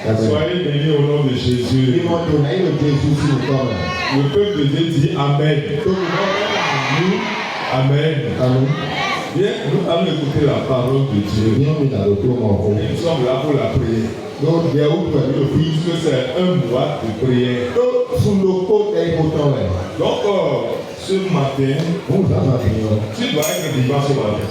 Soyez bénis au nom de Jésus. Le peuple de Dieu dit Amen. Amen. Bien, nous allons écouter la parole de Dieu. Et nous sommes là pour la prière. Puisque c'est un mois de prière. Donc, ce matin, tu dois être vivant ce matin.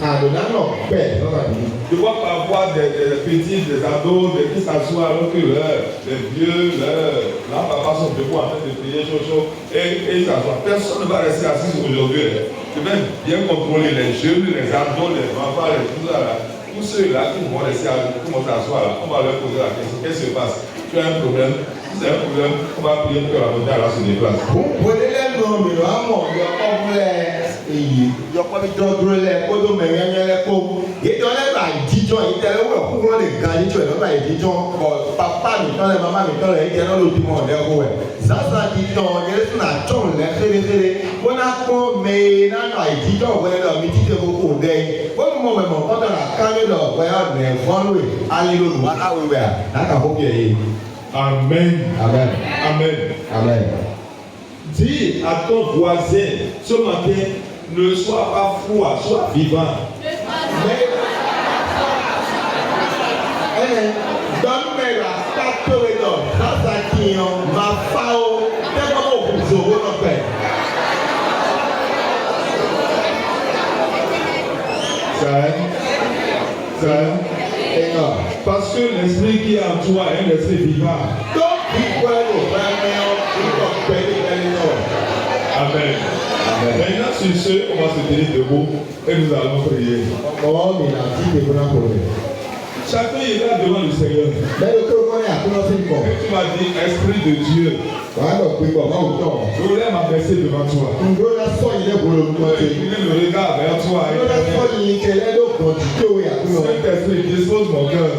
Tu ne dois pas voir des petits, des ados, des qui s'assoient alors que les vieux, là, papa sont debout en train de prier, chaud, et ils s'assoient. Personne ne va rester assis aujourd'hui. Tu vas bien contrôler les jeunes, les ados, les enfants, les tout ça là. Tous ceux-là qui vont rester s'asseoir là, on va leur poser la question. Qu'est-ce qui se passe? Tu as un problème? Si c'est un problème, on va prier pour que la montagne là se déplace. Amen. Amen. Amen. Amen. Dis à ton voisin ce matin, ne sois pas froid, sois vivant. Parce que l'esprit qui est en toi est un esprit vivant. Amen. Maintenant, sur ce, on va se tenir debout et nous allons prier. Chacun ira devant le Seigneur. Et tu m'as dit, Esprit de Dieu, je voulais m'adresser devant toi. Je voulais le regard vers toi. Saint-Esprit, dispose mon cœur.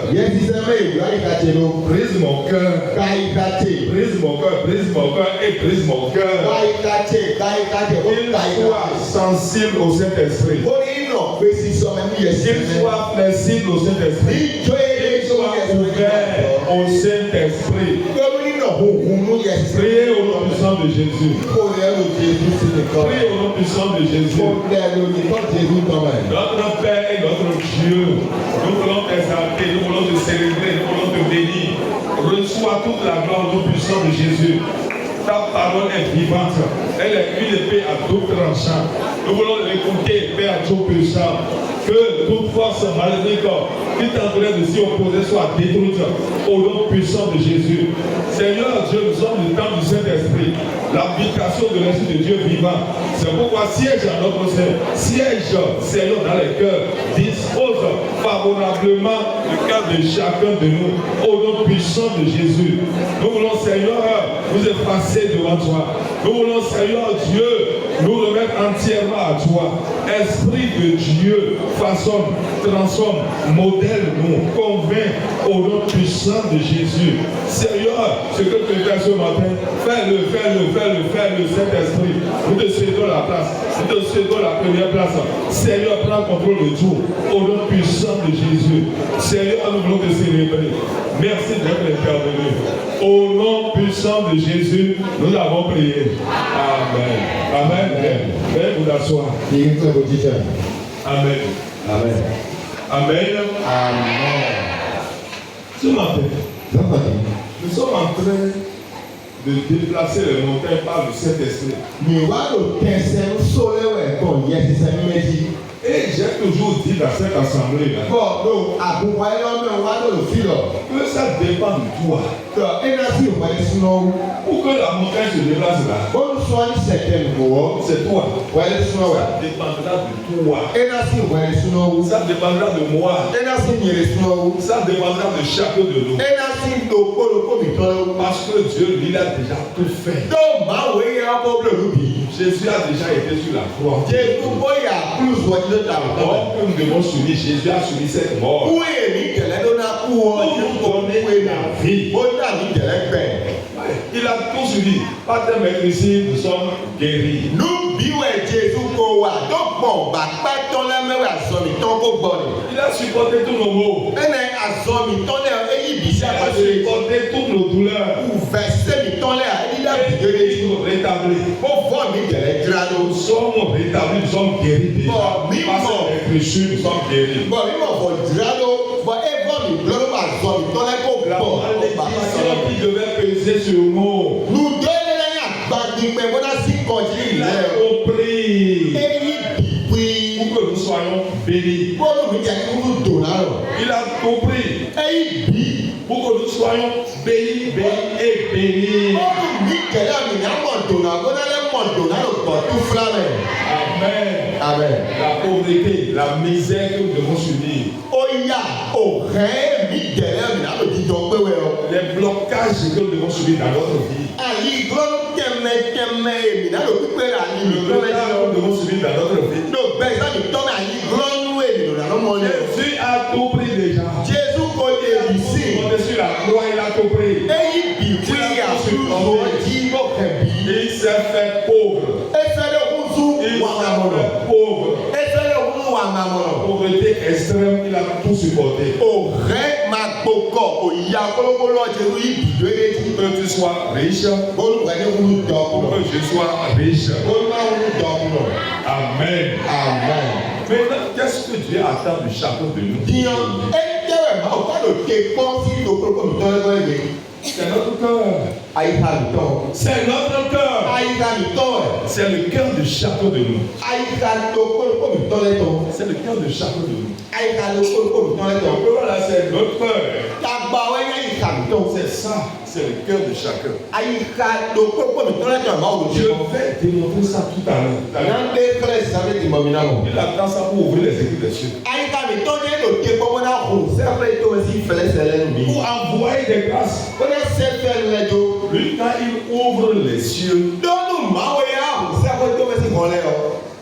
Brise mon cœur. Brise mon cœur, brise mon cœur et brise mon cœur. Qu'il soit sensible au Saint-Esprit. Qu'il soit flexible au Saint-Esprit. Qu'il soit ouvert au Saint-Esprit. Priez au nom puissant de Jésus. Priez au nom puissant de Jésus. Notre Père et notre Dieu, nous voulons t'exalter, nous voulons te célébrer, nous voulons te bénir. Reçois toute la gloire au nom puissant de Jésus. Ta parole est vivante. Elle est une épée à double tranchant. Nous voulons l'écouter, Père Tout-Puissant. Que toute force maléfique qui tenterait de s'y opposer soit détruite au nom puissant de Jésus. Seigneur Dieu, nous sommes le temps du Saint-Esprit, l'habitation de l'Esprit de Dieu vivant. C'est pourquoi siège à notre sein, siège, Seigneur, dans les cœurs, dispose favorablement le cœur de chacun de nous, au nom puissant de Jésus. Nous voulons, Seigneur, nous effacer devant toi. Nous voulons, Seigneur Dieu, nous remettre entièrement à toi. Esprit de Dieu, façonne, transforme, modèle nous, convainc au nom puissant de Jésus. Seigneur, ce que tu fais ce matin, fais-le, Saint-Esprit. Nous te cédons la place, nous te cédons la première place. Seigneur, prends contrôle de tout, au nom puissant de Jésus. Seigneur, nous voulons te célébrer. Merci d'être intervenu. Au nom puissant de Jésus, nous avons prié. Amen. Amen. Veuillez vous asseoir. Amen. Amen. Amen. Amen. Ce matin, nous sommes en train de déplacer les montagnes par le Saint-Esprit. Et j'ai toujours dit dans cette assemblée-là que ça dépend de toi. Pour que la montagne se déplace là, c'est toi. Ça dépendra de toi. Ça dépendra de moi. Ça dépendra de chacun de nous. Parce que Dieu, il a déjà tout fait. Jésus a déjà été sur la croix. Mort que nous devons subir, Jésus a subi cette mort. Pour nous donner la vie. Il a tout subi. Par tes maîtres ici, nous sommes guéris. Il a supporté tous nos maux. Il a supporté douleurs. Ou verser mi temps là, il a Et nous rétablis. pour voir mi gẹ̀rẹ́ drado. Nous sommes rétablis, nous sommes guéris déjà. Bon, mi Parce mọ̀. que les péchés, nous sommes guéris. Bon, mi mọ̀ for drado, for ever mi blọ́dọ̀ ma zọ mi tọ́ lẹ́ kó La bọ̀. malédiction qui devait peser sur nous. Nous deux lẹ́yìn àgbàdìpẹ̀ bọ́dá sí kọjí Il a ìlẹ̀. compris Èyí bìbí. pour que nous soyons bénis. Bọ́ọ̀lù mi jẹ́ kí wọ́n dùn náà. Il a compris Èyí bì. pour que nous soyons bénis, bénis et bénis. Bọ́ọ̀lù mi kẹ̀lẹ́ mi ní àmọ̀ dùn náà, bọ́dá lẹ́ mọ̀ dùn náà ló kọ̀ tó fúlá mẹ́. Amen. Amen. La pauvreté, la misère que nous devons subir, Ó yà òhẹ́ mi gẹ̀lẹ́ mi náà ló jíjọ pẹ́wẹ́ ọ. les blocages que nous devons subir dans notre vie, Àyè ìgbọ́n tẹ́mẹ́tẹ́mẹ́ èmi náà ló pípẹ́ rà ní le ìlú blocage lọ́wọ́. que nous devons subir dans notre vie. Ló bẹ́ẹ̀ sáà mi tọ́ mi àyè ìgbọ́n nú èmi lò lànà mọ́ ni. Jésus a tout pris déjà. Jésù kò lè bì sí. On est sur la croix, il a tout pris. Èyí bì fún ìyàwó jí lọ́kẹ̀ bí. Il s'est fait pauvre. Efele wuzu Il wà s'est mamọ̀nà. fait pauvre. Efele wuzu wà mamọ̀nà. Pauvreté extrême, il a tout supporté. Òhẹ́ máa gbókọ̀ òyìnbá kólókóló Jésù yìí bìdó èdè. Que tu sois riche, Olùwẹ̀ ní wúlú pour dọ̀kúnọ̀. que je sois riche. Olùwẹ̀ wúlú dọ̀kúnọ̀. Amen. Amen. Maintenant, qu'est-ce que Dieu attend de chacun de nous? Diyan ẹ̀ńtẹ̀rẹ̀ máa ká ló ké pọ́n sí ìdókòwò mi tọ́ lẹ́gbẹ̀ẹ́ ìwé. C'est notre cœur. Àyíká mi tọ́. C'est notre cœur. Àyíká mi tọ́ ẹ̀. C'est le cœur de chacun de nous. Àyíká ìdókòwò mi tọ́ lẹ́tọ̀. C'est le cœur de chacun de nous. Àyíká ìdókòwò mi tọ́ lẹ́tọ̀. Donc voilà, c'est notre cœur. Tàgbà wẹ́yẹ́ àyíká mi tọ́. C'est ça, c'est le cœur de chacun. Àyíká ìdókòwò mi tọ́ lẹ́tọ̀ àmọ́ òdòdó. Je vais démontrer ça tout à l'heure. Nyande fẹlẹ sisan ti mọ mi na mọ. Il attend ça pour ouvrir les écrits des cieux. Àyíká mi tó ní èlò ké pọ́npọ́n náà kù sẹ́fẹ̀lẹ́ tó ń sí fẹlẹ́ sẹ́lẹ̀ nù mí. Pour envoyer des grâces. Ó ní sẹ́fẹ̀lẹ́ lẹ́jọ́. Lui, quand il ouvre les cieux, Lọ́nù máa wẹ̀ yá kù sẹ́fẹ̀lẹ́ tó ń sí kọ́lẹ́ ọ.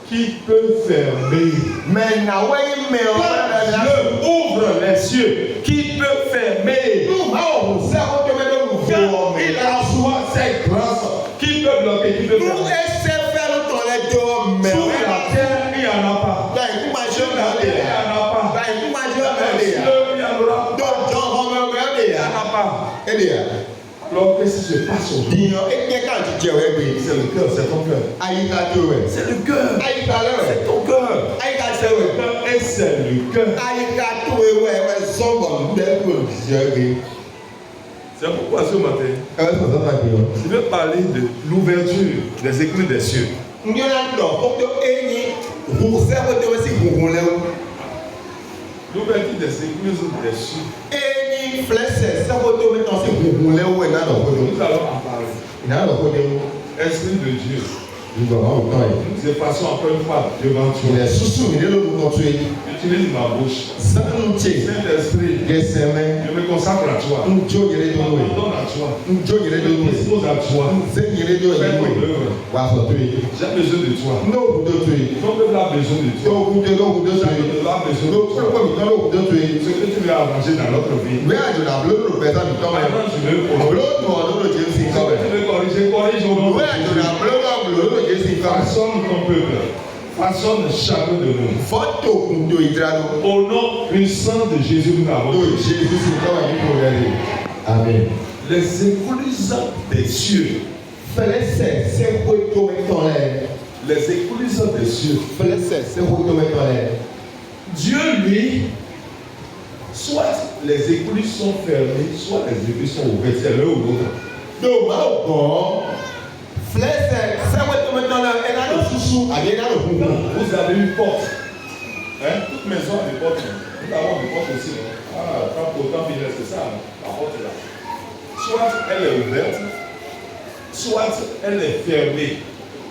qui peut fermer? Mẹ nàwẹ́ yín mẹ ọ. Quand Dieu ouvre les cieux, qui peut fermer? Nù máa wọ̀ kù sẹ́fẹ̀lẹ́ tó ń lù fún ọ. Quand il reçoit ses grâces, qui peut bloquer? Qui peut Nù fermer? ẹ sẹ́fẹ̀lẹ́ tó lẹ́jọ́ mẹ Sur ọ. la terre, il n'y en a pas. Báyìí kú máa ṣe Sur la ọ̀gá terre, lè il n'y yà. en a pas. Báyìí kú máa ṣe Dans ọ̀gá lè les yà. cieux, il n'y en aura pas. Dọ̀jọ́ ọmọ ọ̀gá lè Il yà. n'y en a pas. Ẹ lè yà. Alors, qu'est-ce qui se passe aujourd'hui? Diyan ẹ jẹ́ ká ti jẹ ọ̀rẹ́ gbé. C'est le cœur, c'est ton cœur. Àyíká tó rẹ̀. C'est le cœur. Àyíká lẹ́rẹ̀. C'est ton cœur. Àyíká sẹ́wẹ̀. Et c'est le cœur. Àyíká tó ewé ẹ̀wẹ̀ sọ́gbọ̀n lẹ́kùn òṣìṣẹ́. C'est pourquoi ce matin, Ẹ̀wẹ̀ sọ̀tọ̀ máa gbé wọn. je vais parler de l'ouverture des écrits des cieux. Ndí wọn lọ kókó ẹ̀yìn hùsẹ́wọ́ tó wọ́n sì hùhùn lẹ́wọ́. L'ouverture des écrits des cieux. Ẹ̀yìn flẹ́sẹ̀ sẹ́wọ́ tó wọ́n tán sí hùhùn lẹ́wọ́ ẹ̀ náà lọ kódó. Nous allons en parler. Ìná lọ kódó. Esprit de Dieu, Ìgbà wọn ò tán yìí. nous effaçons encore une fois devant toi. Ilẹ̀ súsù mi nílò lórúkọ tó yẹ. Utilise ma bouche. Sánú tè. Saint-Esprit, Gẹ̀sẹ̀mẹ́. je me consacre à toi. Njó yẹrẹ Je tó wẹ̀. m'abandonne à toi. Njó yẹrẹ Je tó me wẹ̀. dispose à toi. Nzẹ́ yẹrẹ tó Fais yẹ ton wẹ̀. œuvre. Wà á sọ tó yẹ. J'ai besoin de toi. N'òkú tó tó yẹ. Ton peuple a besoin de toi. N'òkú tó lókú tó tó Chaque yẹ. peuple a besoin de N'òkú toi. tó mi tán lókú tó tó yẹ. Ce que tu veux arranger dans notre vie. Ìwé àjọ̀dá lórí bẹ́ẹ̀ sábì tọ́ máa. Maintenant, je veux pour nous. Olóòtú ọ̀dọ́ ló jẹ́ sí Ce kọ́ que tu bẹ̀. veux corriger, corrige au nom Ìwé de àjọ̀dá Jésus. lórí ló jẹ́ sí kọ́ bẹ̀. Façonne ton peuple. Façonne chacun de nous. Fọ́tò kùndò ìdíradó. Au nom puissant de Jésus, nous avons Ló prié. ṣe é sí kọ́ wà nípò rẹ̀ rè. Amen. Les écluses des cieux. Fẹlẹ́sẹ̀ sẹ́kó tó mẹ́tọ́ rẹ̀. Les écluses des cieux. Fẹlẹ́sẹ̀ sẹ́kó tó mẹ́tọ́ rẹ̀. Dieu, lui, soit les écluses sont fermées, soit les écluses sont ouvertes. C'est l'un ou l'autre. Ló máa gbọ́. Fẹlẹ́sẹ̀ sẹ́kó tó mẹ́tọ́ rẹ̀ ẹ̀ náà ló súsú àbí ẹ̀ náà ló kúkú. Vous avez une porte. Hein? Toute maison a des portes. Nous avons des portes aussi. Ah, tant pourtant, c'est ça, la porte là. Soit elle est ouverte, soit elle est fermée.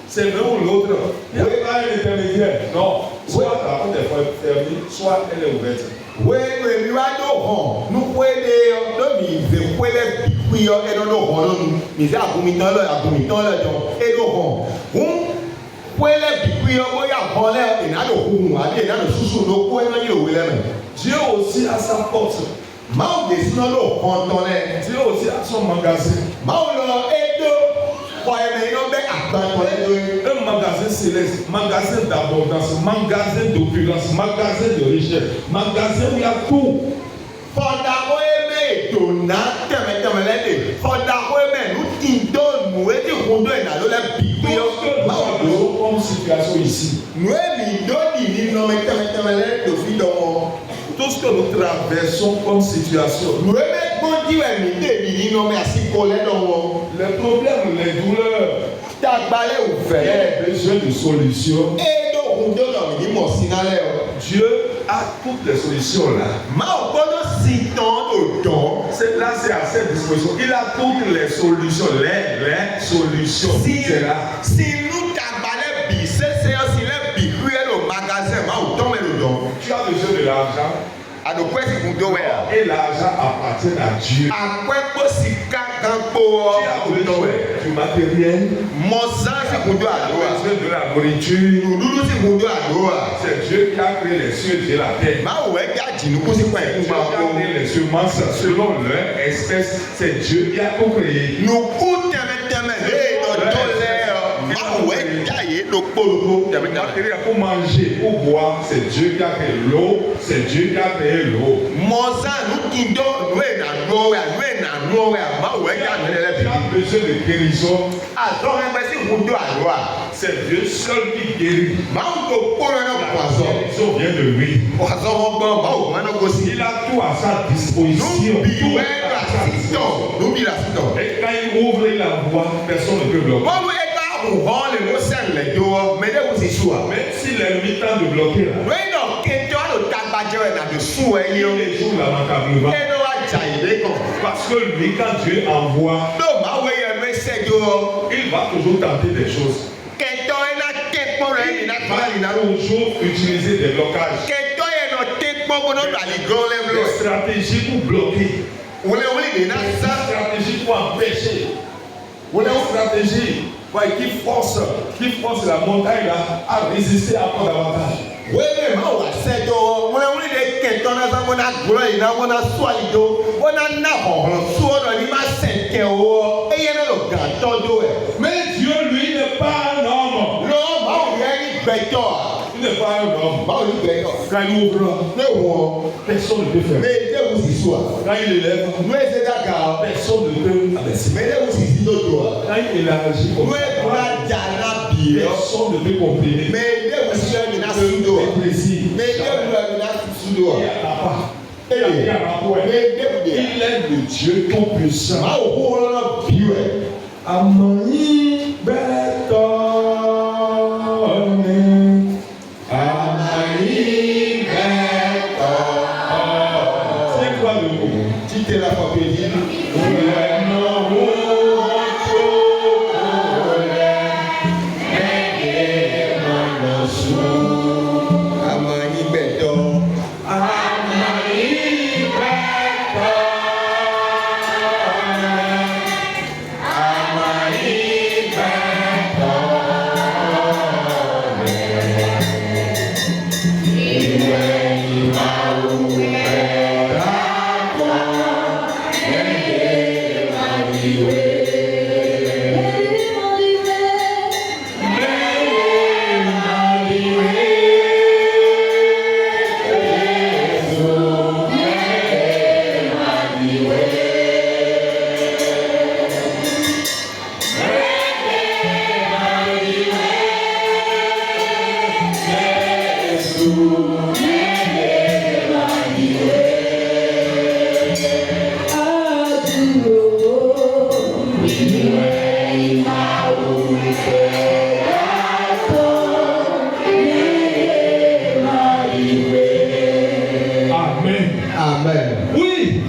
C'est l'un ou l'autre. Il n'y a pas un intermédiaire. Non. Soit la porte est fermée, soit elle est ouverte. Wéwé mi wá ló hàn nukwele lómi ìfẹ́kwẹ́lẹ́ bìkúyọ ẹnu ló hàn lónu mìsí àgùnmítán lọ́jọ́ ẹnu hàn ń kwẹ́lẹ́ bìkúyọ bóyá hàn lẹ́ ìnáwó huhun àbí ìnáwó súsù ló kó ẹnu yìí òwe lẹ́nu. Dieu aussi a sa porte. Máa gbé sínú ló hàn tán lẹ́. Dieu aussi a son magasin. Máa lọ édó kọ ẹ̀mẹ̀ iná bẹ́ àgbàtọ̀ lẹ́dọ̀ yìí. Un magasin céleste, magasin d'abondance, magasin d'opulence, magasin de richesse, magasin où il y a tout. Fọ̀dà ó ẹ̀mẹ̀ ètò náà tẹ̀mẹ̀tẹ̀mẹ̀ lẹ́dẹ̀ fọ́dà wẹ́mẹ̀ ló ti dọ́ọ̀nù etí kúndó ẹ̀nà ló lẹ́ bí pé ọ́ máa wò ó. Comme situation ici. Nous dọ́ọ̀nì nínú mẹ́tẹ́mẹ́tẹ́mẹ́ lẹ́dọ̀ fi dọ̀ wọn. Tout ce que nous traversons comme situation. Nous bɛ gbɔdzi wɛ mi de mi nínú mɛ asikɔ lɛ dọ̀ wọn. Les problèmes, les douleurs. Tagbalẹ̀ ò Il y fẹ́. a besoin de solutions. Edo kúndó lọ mi ní mọ̀ sínálẹ̀ o. Dieu a toutes les solutions là. Máa gbọ́dọ̀ sí tán òdàn. Là, c'est à cette disposition. Il a toutes les solutions. Les solutions. C'est là. Si nous tagbalẹ̀ bi sẹ́sẹ́ ọ̀sìn lẹ́ bi kúrẹ́ lọ magasin máa tán mẹ́ lọ dán. Tu as besoin de l'argent. Àdókòwé sì kúndó wẹ̀ à. Et l'argent appartient à Dieu. Àpẹ́pọ̀ sì ká kan kó ọ. Tu as besoin du matériel. Mọ̀sán sì kúndó Tu àdó as à. besoin de la nourriture. Dúdú sì kúndó àdó à. C'est Dieu qui a créé les cieux et la terre. Máa wẹ̀ gá jìnnìkú sí pa ẹ̀kú Dieu máa qui kó. a créé les semences selon leur espèce. C'est Dieu qui a tout créé. Nùkú tẹ̀mẹ̀tẹ̀mẹ̀ lé ìdọ̀dọ̀ lẹ́ ọ. Máa wẹ̀ gá yé lókpolókpo Le tẹ̀mẹ̀tẹ̀mẹ̀. matériel pour manger, pour boire, c'est Dieu qui a créé l'eau. C'est Dieu qui a créé l'eau. Mọ̀sán ló ti dọ́ nù ẹ̀ nà nù ọ̀wẹ̀ nù ẹ̀ nà nù ọ̀wẹ̀ máa wẹ̀ gá nù ẹ̀ Tu lẹ́bi. as besoin de guérison. Àtọ́ ẹgbẹ́ sì kúndó àdó à. C'est Dieu seul qui guérit. Máa ń tó kpọ́nrọ́ náà La pọ̀sọ̀. guérison vient de lui. Pọ̀sọ̀ wọn gbọ́ máa wò wọn náà kó sí. Il a tout à sa disposition. Nubi Tout wẹ́ à sa lásìtọ̀. disposition. Nubi lásìtọ̀. Et quand il ouvre la voie, personne ne peut bloquer. Bọ́ọ̀lù ẹgbẹ́ àwòrán lè ló sẹ́ńlẹ̀ tó ọ mẹ́lẹ́wò sì sùn à. Même s'il est mis temps de bloquer là, Lóyún náà kéjọ́ àlò tagbajẹ́ rẹ̀ nàbẹ̀ sùn ẹ̀ il yí o. les jours l'immanquablement. Ẹnu wa jà ìlé kan. Parce que lui, quand Dieu envoie, Ló máa wé yẹn ló ṣẹ́jọ́ ọ. il va toujours tenter des choses. Kẹtọ́ ẹ̀ náà ké pọ́n rẹ̀ ní náà Il tó va láyìn náà. toujours utiliser des blocages, Kẹtọ́ yẹn náà ké pọ́n gbọ́dọ̀ dàlí gan lẹ́wọ̀n. des stratégies pour bloquer, Wọléwọlé ní náà des sá. stratégies pour empêcher, des stratégies qui force la montagne là, à résister encore davantage. Wele ma wà sẹ́jọ́ ọ. Wọléwọlé ní kẹtọ́ náà sá wọn náà gbọ́dọ̀ yìí náà wọn náà sọ àlìjọ. Wọn náà ná ọ̀hún sọ ọ̀dọ̀ ní má sẹ̀kẹ̀ wọ. Eyé náà lọ gà tọ́jú ẹ̀. Mais Dieu, lui, n'est pas un homme. Lọ máa wù yẹn ní gbẹjọ́ à. Il n'est pas un homme. Báwo ní gbẹjọ́? Quand il ouvre, Ní wọ̀. personne ne peut faire. Mẹ ilé wù sì sùn à. Quand il élève, Nú èsè dàgà ọ. personne ne peut abaisser. Mẹ ilé wù sì sí lójú à. Quand il élargit, Nú èkúrà jà náà bì ọ́. personne ne peut comprimer. Mẹ ilé wù sí ẹ̀mí náà súdò à. Précis. Mẹ ilé wù ẹ̀mí náà súdò à. Il n'y en a pas. Mẹ ilé wù dè à. Il est le Dieu tout-puissant. Máa wò kó wọn náà bì ọ́. Amani bẹ́tọ̀ ni. Amani bẹ́tọ̀. C'est quoi le mot? Títẹ̀ la fọ̀ pé yìí. Àmọ́ yín gbẹ̀dọ̀. Amen. Oui.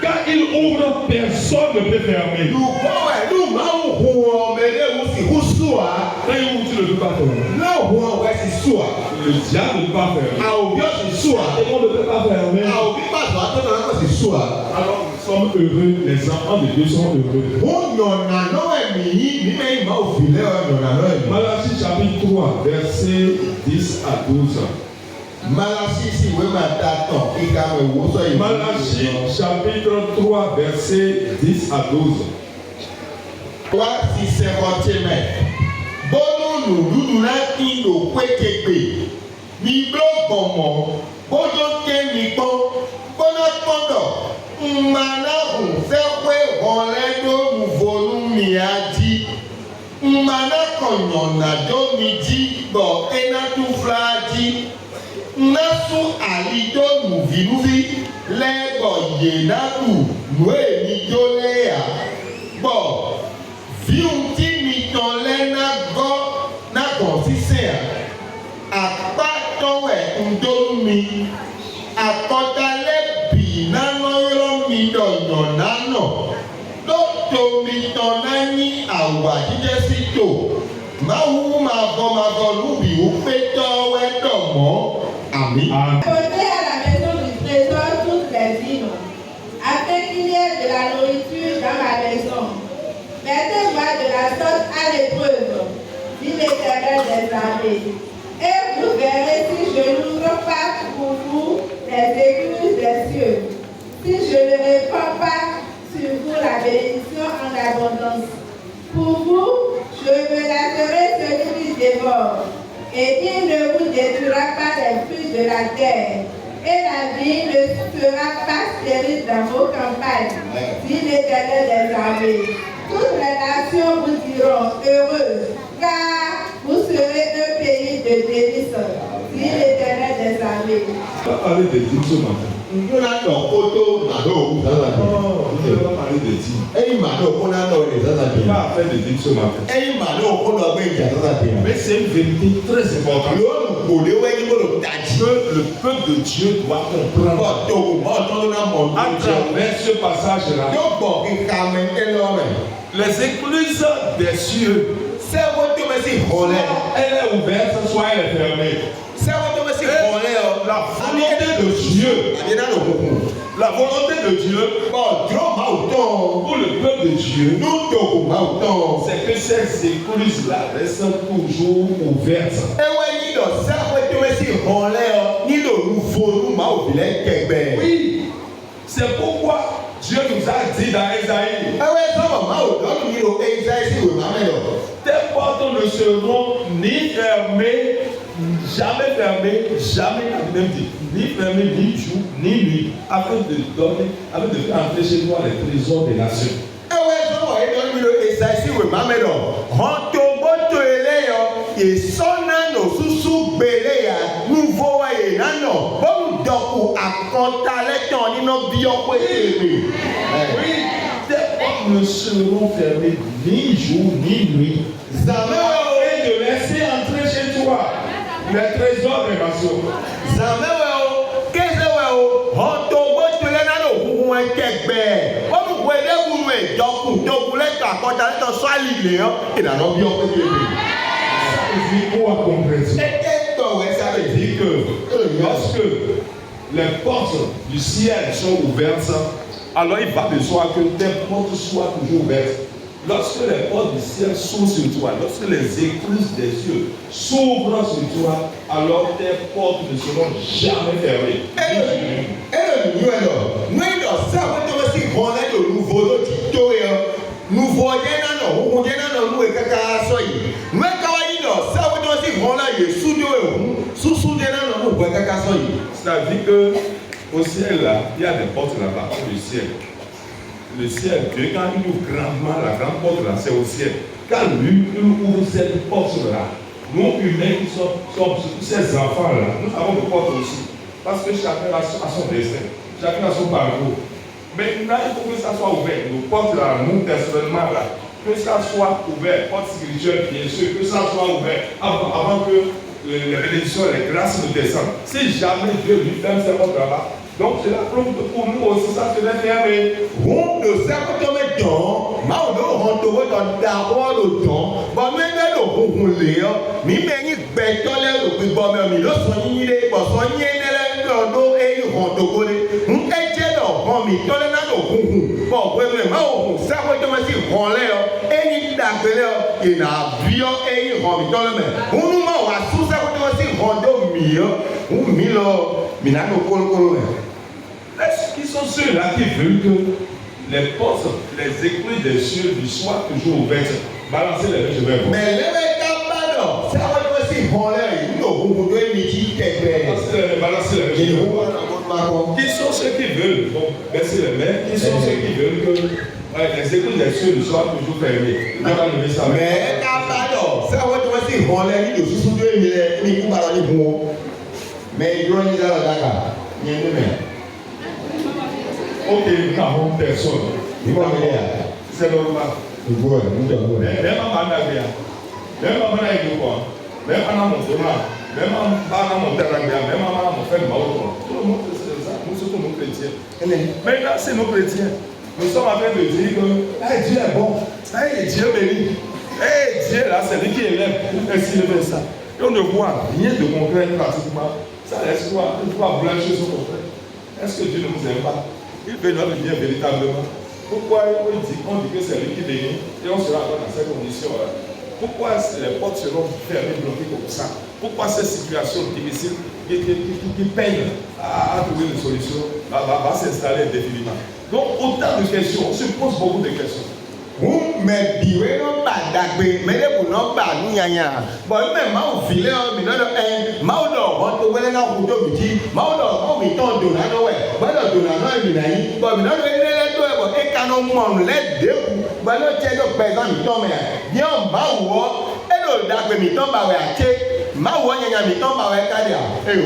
Quand il ouvre, personne ne peut fermer. Lùkọ́ ẹ̀ lù máa ń hun ọmọ eléwu sì kú sùn à. Quand il ouvre, tu ne peux pas fermer. Náà hun ọmọ ẹ̀ sì sùn à. Le diable ne peut pas fermer. Àwòbí ọ̀ sì sùn à. Et on ne peut pas fermer. Àwòbí pàtó àtọ́nà náà sì sùn à. Alors nous sommes heureux, les enfants de Dieu sont heureux. Wọ́n yànnà náà ẹ̀mí yìí nígbà yìí máa fi lé ọ̀yànnà náà ẹ̀mí. Malachie chapitre 3, versets 10 à 12. Malachie sì wé máa da tán kíkà wẹ̀ wò sọ yìí. Malachie chapitre 3, versets 10 à 12. Wá sí sẹ́kọ̀tì mẹ́. Bọ́lú lùdúdú náà kí lò pékègbè. Mi gbọ́ gbọ̀mọ̀. Bọ́dọ̀ ké mi gbọ́. Bọ́dọ̀ gbọ́dọ̀. Mana unsekwe holedo muvolu miadi. Mana konyona do midi bo enatu fladi. Nasu alido muviluvi lego yenatu nwe midolea. Bo viunti mitolena go na consisea. Apatowe ndolumi. Akotale binano midonyo nano. Toto mitonani awa jijesito. Mahu mago lubi upeto wedomo. Amen. Apportez à la maison du trésor toutes les vivres, afin qu'il y ait de la nourriture dans ma maison. Mettez-moi de la sorte à l'épreuve, dit l'Éternel des armées. Et vous verrez si je n'ouvre pas pour vous les écluses des cieux, si je ne répands pas sur vous la bénédiction en abondance. Pour vous, je menacerai celui qui dévore, et il ne vous détruira pas les fruits de la terre, et la vie ne sera pas stérile dans vos campagnes, dit l'Éternel des armées. Toutes les nations vous diront heureux, car vous serez un pays de délices, dit l'Éternel des armées. On va parler de Dieu ce matin. Nous avons photo mado dans la On va parler de Dieu. Et mado qu'on a dans les On années. va faire de Dieu ce matin. Et mado qu'on a bien dans la terre. Mais c'est une vérité très importante. Que le peuple de Dieu doit comprendre. À travers ce passage-là, les écluses des cieux, elle est ouverte, soit elle est fermée. La volonté de Dieu, la volonté de Dieu pour le peuple de Dieu, c'est que ces écluses-là restent toujours ouvertes. Oui, c'est pourquoi Dieu nous a dit dans Esaïe, tes portes ne seront ni fermées, jamais fermées, ni fermées, ni jour, ni nuit, afin de donner, afin de faire entrer chez toi les trésors des nations. Oui, tes portes ne seront fermées ni jour ni nuit, afin de laisser entrer chez toi les trésors des nations. Ça veut dire que lorsque les portes du ciel sont ouvertes, alors il va de soi que tes portes soient toujours ouvertes. Lorsque les portes du ciel sont sur toi, lorsque les écluses des cieux s'ouvrent sur toi, alors tes portes ne seront jamais fermées. C'est-à-dire qu'au ciel, là, il y a des portes là-bas, le ciel. Le ciel, Dieu, quand il ouvre grandement la grande porte là, c'est au ciel. Quand lui, il ouvre cette porte-là, nous humains qui sommes ces enfants-là, nous avons des portes aussi. Parce que chacun a son destin, chacun a son parcours. Maintenant, il faut que ça soit ouvert. Nos portes là, nous personnellement là, que ça soit ouvert, porte spirituelle bien sûr, que ça soit ouvert avant que les bénédictions, les grâces nous descendent. Si jamais Dieu lui ferme ces portes là-bas, donc c'est la preuve que pour nous aussi ça se fait fermer. Est-ce qu'ils sont ceux-là qui veulent que les portes, les écluses des cieux soient toujours ouvertes? Balancez les mains, je vais voir. Mais balancez les mains, je vais voir. Qui sont ceux qui veulent, bon, baisser les mains, qui sont ceux qui veulent que les écoles des cieux ne soient toujours fermées. On va lever ça. Mais d'abord, ça va te dire qu'on l'a dit de sous-souder, mais il faut pas le dire. Mais il doit dire là, d'accord. Il y a une main. Ok, nous n'avons personne. C'est normal. Même à Manabia, même à Manaïgoua, même à Namontona, même à Monterrabia, même à Monfer Maoto. Tout le monde fait ça. Nous sommes nos chrétiens. Maintenant, c'est nos chrétiens. Nous sommes en train de dire que Dieu est bon. Dieu bénit. Dieu là, c'est lui qui élève. Ainsi, il fait ça. Et on ne voit rien de concret pratiquement. Ça laisse quoi? Il faut blanchir son concret. Est-ce que Dieu ne nous aime pas? Il veut notre bien véritablement. Pourquoi on dit que c'est lui qui bénit et on sera dans ces conditions-là? Pourquoi les portes seront fermées, bloquées comme ça? Pourquoi ces situations difficiles qui peinent à trouver une solution va s'installer indéfiniment? Donc autant de questions, on se pose beaucoup de questions. Mais biwe no ba dagbe mais le bu no ba nu yanya bon me ma o file o mi no ma o do ho to wele na ku do mi ji ma o do ho mi ton do na no we ba do na no mi na yi bo mi no le le do e bo e ka no mo le de ku ba no che do pe ga mi ton me bi o ma wo e do dagbe mi ton ba we a che ma wo yanya mi ton ba we ka dia e o.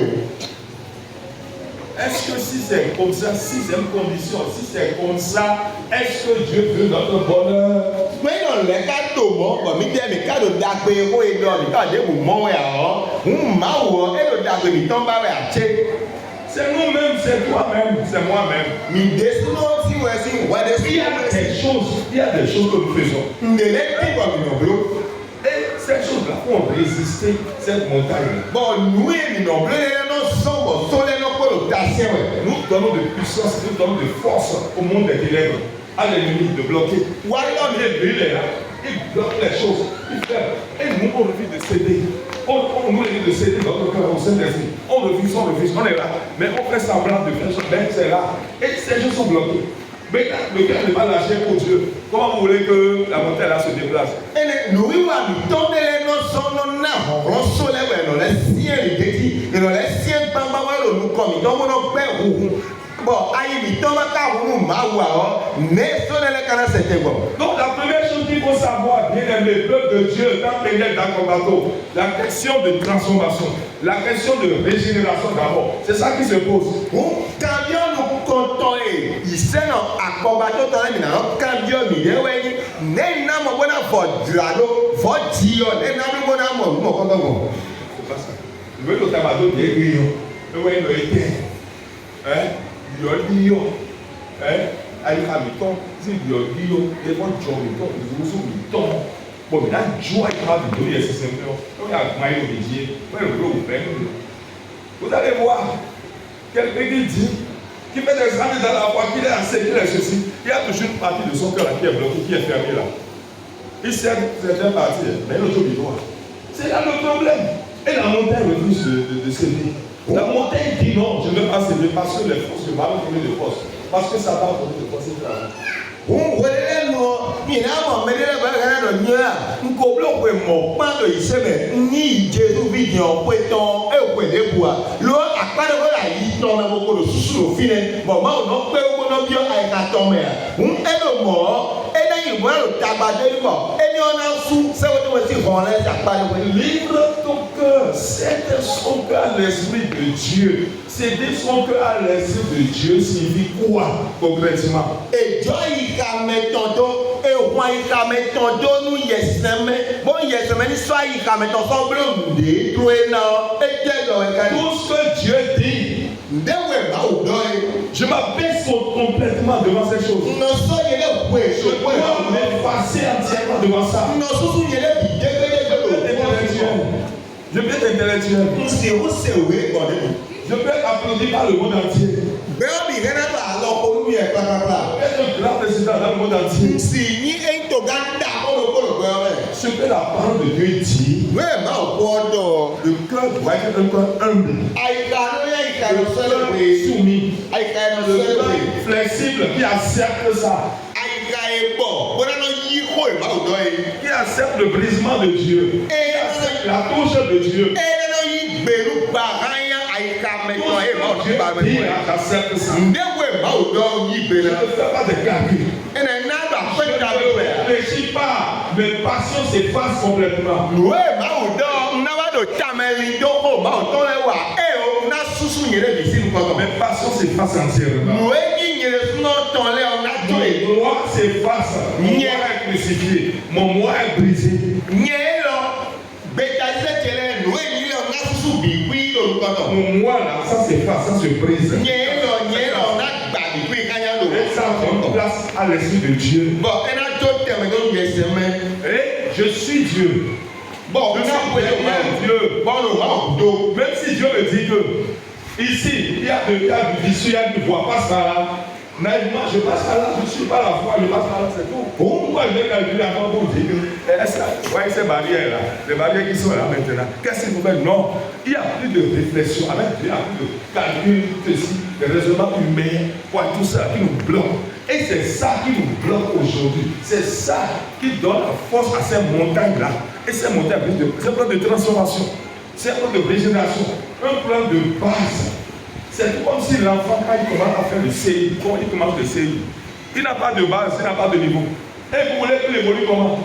Est-ce que si c'est comme ça, sixième condition, si c'est comme ça, est-ce que Dieu veut notre bonheur? Mais non, les cas de moi, mais les cas de dagbe, où est l'homme, les cas de mon c'est nous-mêmes, c'est toi-même, c'est moi-même. Il y a des choses que nous faisons. Et ces choses-là font résister cette montagne. Bon, nous, nous donnons de puissance, nous donnons de force au monde des ténèbres, à l'ennemi de bloquer. Il est là, il bloque les choses, il fait. Et nous, on refuse de céder. On nous refuse de céder notre cœur au Saint-Esprit. On refuse, on est là. Mais on fait semblant de faire ça, mais c'est là. Et ces choses sont bloquées. Mais le cœur n'est pas lâché pour Dieu. Comment vous voulez que la montagne là se déplace? Nous, nous sommes les noms, bon, donc la première chose qu'il faut savoir, bien aimé, peuple de Dieu, dans Péniel d'Akobato, la question de transformation, la question de régénération d'abord, c'est ça qui se pose. Le Tabado est grillon, le Wayne était, il Alihamilton, c'est Dion, et bon John, ils vous ont bon, mais là, joie et travail, c'est simplement. On a maillot de Dieu, vous allez voir, quelqu'un qui dit, qui fait des examens dans la foi, qu'il est assez, qu'il est ceci, il y a toujours une partie de son cœur qui est bloquée, qui est fermée là. Il sert certaines parties, mais l'autre doit. C'est là le problème. Et la montagne refuse de céder. La montagne dit non, je ne veux pas céder parce que les forces de ballon trouver des forces. Parce que ça va donner des forces. Livre ton cœur, cède son cœur à l'esprit de Dieu. Céder son cœur à l'esprit de Dieu signifie quoi concrètement? Et Dieu il a mis ton dos, et roi il a mis ton dos, nous yesneme, bon yesneme, ni soit il a mis ton sang bleu, détruit non, et tout ce que Dieu dit. Je m'abaisse complètement devant ces choses. Je dois m'effacer entièrement devant ça. Je peux être intellectuel. Je peux être applaudi par le monde entier. Je peux être un grand président dans le monde entier. Ce que la parole de Dieu dit, le cœur doit être un cœur humble, soumis, le cœur flexible qui accepte ça, qui accepte le brisement de Dieu, qui accepte la touche de Dieu. Dieu dit, j'accepte ça. Je ne fais pas de calcul. Je ne réfléchis pas. Mes passions s'effacent complètement. Mes passions s'effacent entièrement. Mon moi s'efface. Mon moi est crucifié. Mon moi est brisé. Mon moi là, ça s'efface, ça se brise. Et ça prend place à l'esprit de Dieu. Et je suis Dieu. Bon, je suis Dieu. Même si Dieu me dit que ici, il y a du visu, il y a du voix, passe par là. Naïvement, je passe par là, je ne suis pas la foi, je passe par là, c'est tout. Pourquoi je vais calculer avant pour dire que voyez ces barrières-là, les barrières qui sont là maintenant, qu'est-ce qu'il faut faire? Non, il n'y a plus de réflexion, il n'y a plus de calcul, ceci, des raisonnements humains, tout ça qui nous bloque. Et c'est ça qui nous bloque aujourd'hui. C'est ça qui donne la force à ces montagnes-là. Et ces montagnes, c'est un plan de transformation, c'est un plan de régénération, un plan de base. C'est comme si l'enfant, quand il commence à faire le CI, quand il commence le CI, il n'a pas de base, il n'a pas de niveau. Et vous voulez qu'il évolue comment?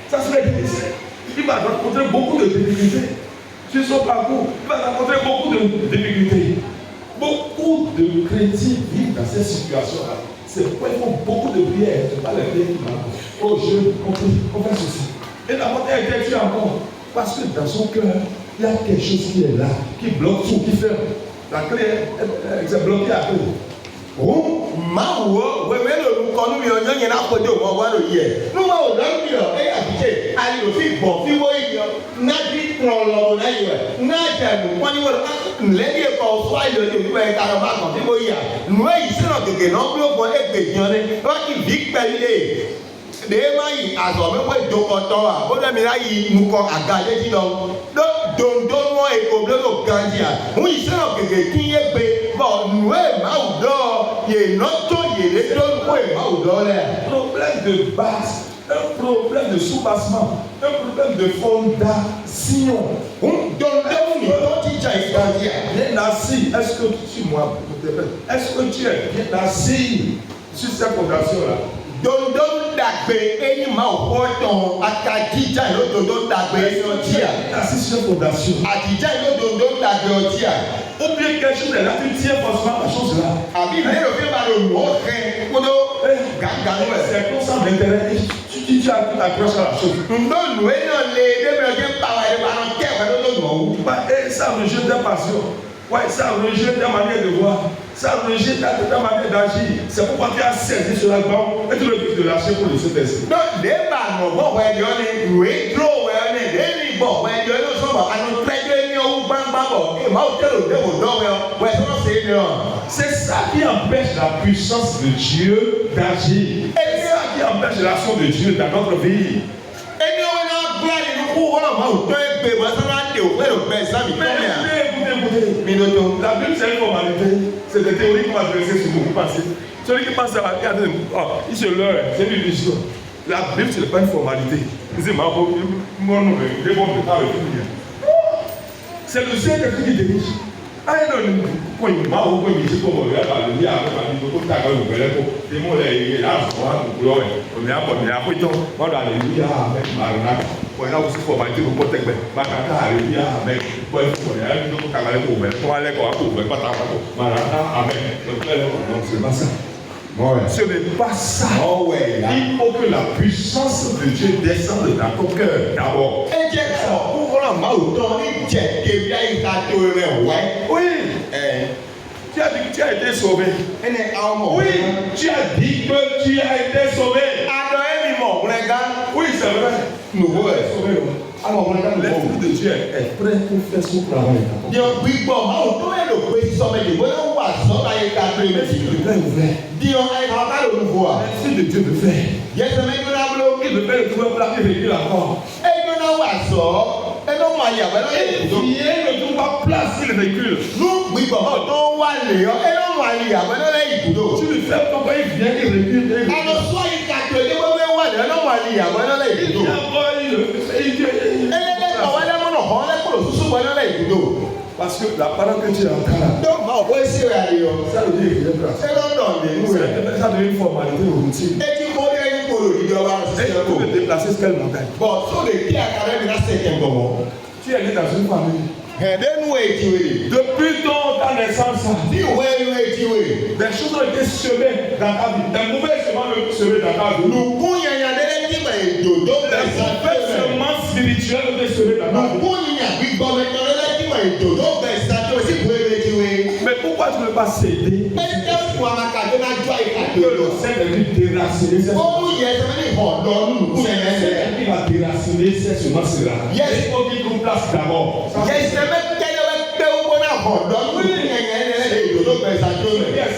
Ça serait difficile. Il va rencontrer beaucoup de difficultés. Sur son parcours, il va rencontrer beaucoup de difficultés. Beaucoup de chrétiens vivent dans cette situation-là. C'est pourquoi ils font beaucoup de prières. Ce n'est pas les prières qui marquent. Oh, on fait ceci. Et la montagne est tuée encore. Parce que dans son cœur, il y a quelque chose qui est là, qui bloque tout, qui ferme. La clé est bloquée à tout. Problème de base, un problème de sous-bassement, un problème de fondation. Bien assis, est-ce que tu moi, est-ce que tu es bien assis sur cette fondation-là? Assis sur une fondation. Ou bien quelque chose est là, tu tiens forcément la chose là. C'est comme ça d'intérêt. Tu as tout accroché à la chose. Et ça rejette ta passion. Ouais, ça rejette ta manière de voir. Ça rejette ta manière d'agir. C'est pourquoi tu as saisi sur la banque et tu le dis de lâcher pour le Saint-Esprit. C'est ça qui empêche la puissance de Dieu d'agir. Et c'est ça qui empêche l'action de Dieu dans notre vie. La Bible c'est une formalité. C'est des théories qu'on va dresser sur vous pensez. Celui qui pense à la vie, il se leurre, c'est une illusion. La Bible ce n'est pas une formalité. C'est le Saint-Esprit qui dirige. Ce n'est pas ça. Il faut que la puissance de Dieu descende dans ton cœur d'abord. Oui. Tu as dit que tu as été sauvé. Oui, tu as dit que tu as été sauvé. Oui, c'est vrai. L'Esprit de Dieu est prêt pour faire son travail. L'Esprit de Dieu veut faire. Il veut faire le trouver plat et venir encore. Il ne trouve pas place sur le véhicule. Tu lui fais pourquoi il vient, il recule. Parce que la parole que tu entends là, Donc, ma voix c'est radio. ça veut dire qu'il est grâce. C'est l'homme de nous. Ça devient une formalité routine. Et tu connais une colonie de la Et tu peux te déplacer sur quelle montagne? Bon, sur les pieds à carré de la septième comment? Tu es né dans une famille. Depuis ta naissance, des choses ont été semées dans ta vie. Des mauvaises semences ont été semées dans ta vie. Des mauvaises semences spirituelles ont été semées dans ta vie. Mais pourquoi tu ne veux pas céder? Le Saint-Esprit déraciner ces semences. Il va déraciner ces semences-là. Il faut qu'il nous place d'abord.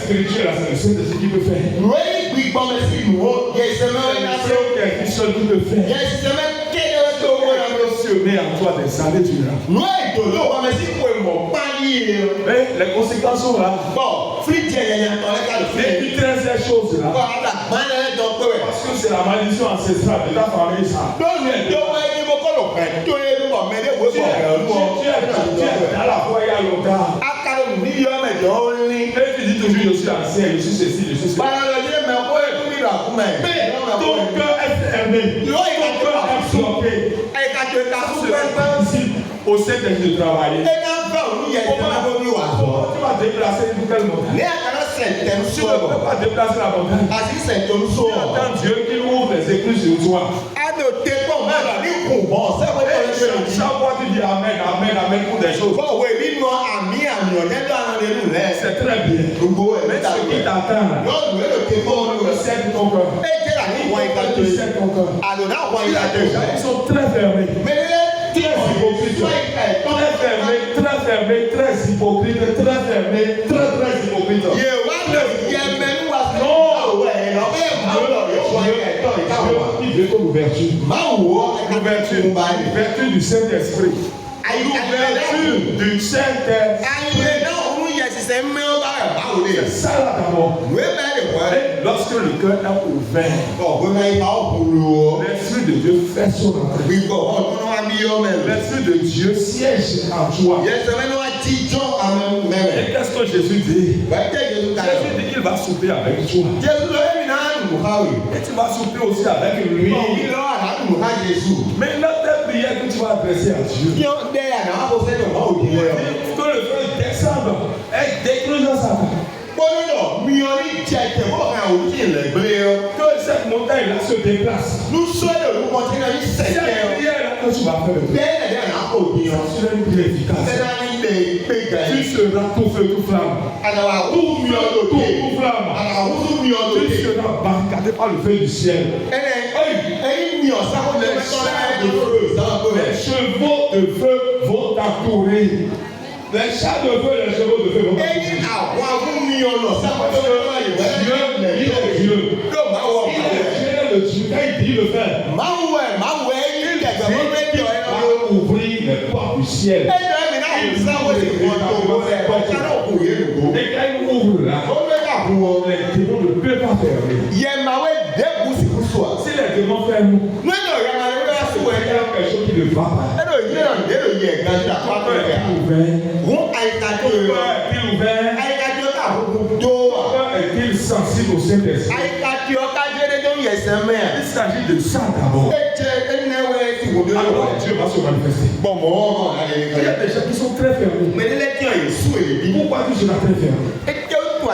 Spirituel, c'est le Saint-Esprit qui peut faire. C'est seul qui peut faire. Semer en toi des années durant. Les conséquences sont là. Évitez ces choses-là. Parce que c'est la malédiction ancestrale de ta famille. Ça. Tu es dans la foi il y a longtemps. Et tu dis toujours je suis ancien, je suis ceci, je suis cela. Mais ton cœur est fermé. Ton cœur est bloqué. C'est difficile au Saint-Esprit de travailler. Comment tu vas déplacer pour quelle montagne? Tu ne peux pas déplacer la montagne. Tu attends Dieu qu'il ouvre les écluses sur toi. Chaque fois tu dis Amen, Amen, Amen pour des choses. C'est très bien. Mais ce qui t'attend là, c'est ton cœur. C'est ton cœur. Ils sont très fermés. Très hypocrites. Très fermés, très hypocrites, très fermés, très hypocrites. Il veut ton ouverture. L'ouverture du Saint-Esprit. L'ouverture du Saint-Esprit. C'est ça là d'abord. Lorsque le cœur est ouvert, l'Esprit de Dieu fait son entrée. L'Esprit de Dieu siège en toi. Et qu'est-ce que Jésus dit? Jésus dit qu'il va souper avec toi. Et tu vas souper aussi avec lui. Mais là, tes prières que tu vas adresser à Dieu, que le feu descende et détruise Satan. Que cette montagne-là se déplace. C'est la prière que tu vas faire. C'est une prière efficace. Tu seras tout feu, tout flamme. Tout flamme. Tu seras barricadé par le feu du ciel. Les chevaux de feu vont t'entourer. Les chats de feu, les chevaux de feu vont t'entourer. Il est Dieu. Il est Dieu. Quand il dit le faire, il va ouvrir les portes du ciel. Et quand il ouvre là, les démons ne peuvent pas fermer. Si les démons ferment, il y a quelque chose qui ne va pas. Est-il sensible au Saint-Esprit? Il s'agit de ça d'abord. Alors Dieu va se manifester. Il y a des gens qui sont très fermés. Pourquoi tu seras très fermé? À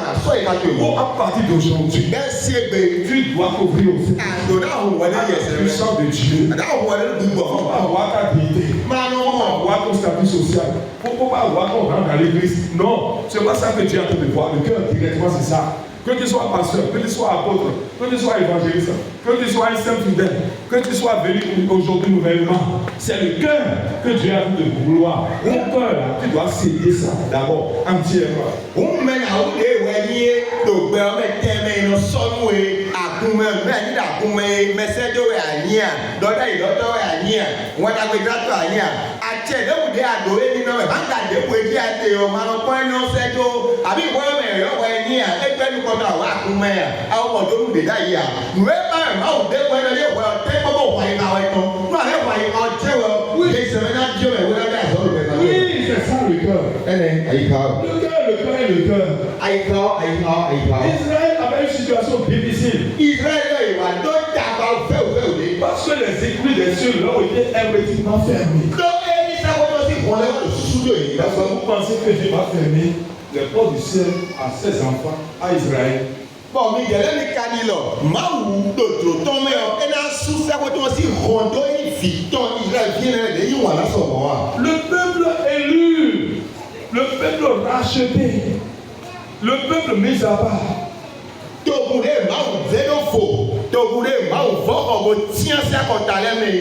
partir d'aujourd'hui, tu dois t'ouvrir au Saint-Esprit. La puissance de Dieu. Pour avoir ta dignité. Pour avoir ton statut social. Pour avoir ton rang dans l'église. Non, c'est pas ça que Dieu est en train de voir. Le cœur directement, c'est ça. Que tu sois pasteur, que tu sois apôtre, que tu sois évangéliste, que tu sois un saint fidèle, que tu sois venu aujourd'hui nouvellement, c'est le cœur que Dieu a vu de vouloir. Au cœur, là, tu dois céder ça d'abord, entièrement. Oui, c'est ça le cœur. Le cœur est le cœur. Israël avait une situation difficile. Parce que les écluses des cieux là ont été hermétiquement fermées. Parce que vous pensez que Dieu va fermer les portes du ciel à ses enfants, à Israël. Bon, mais il y a des cas là. Maou, d'autres, ton meilleur, et là, sous ça, quand on s'y rend, il vit, Israël vient de y avoir son moment. Le peuple élu, le peuple racheté, le peuple mis à part. Togoulé, Maou, zéro faux. Togoulé, Maou, fort, on tient ça quand t'as l'aimé.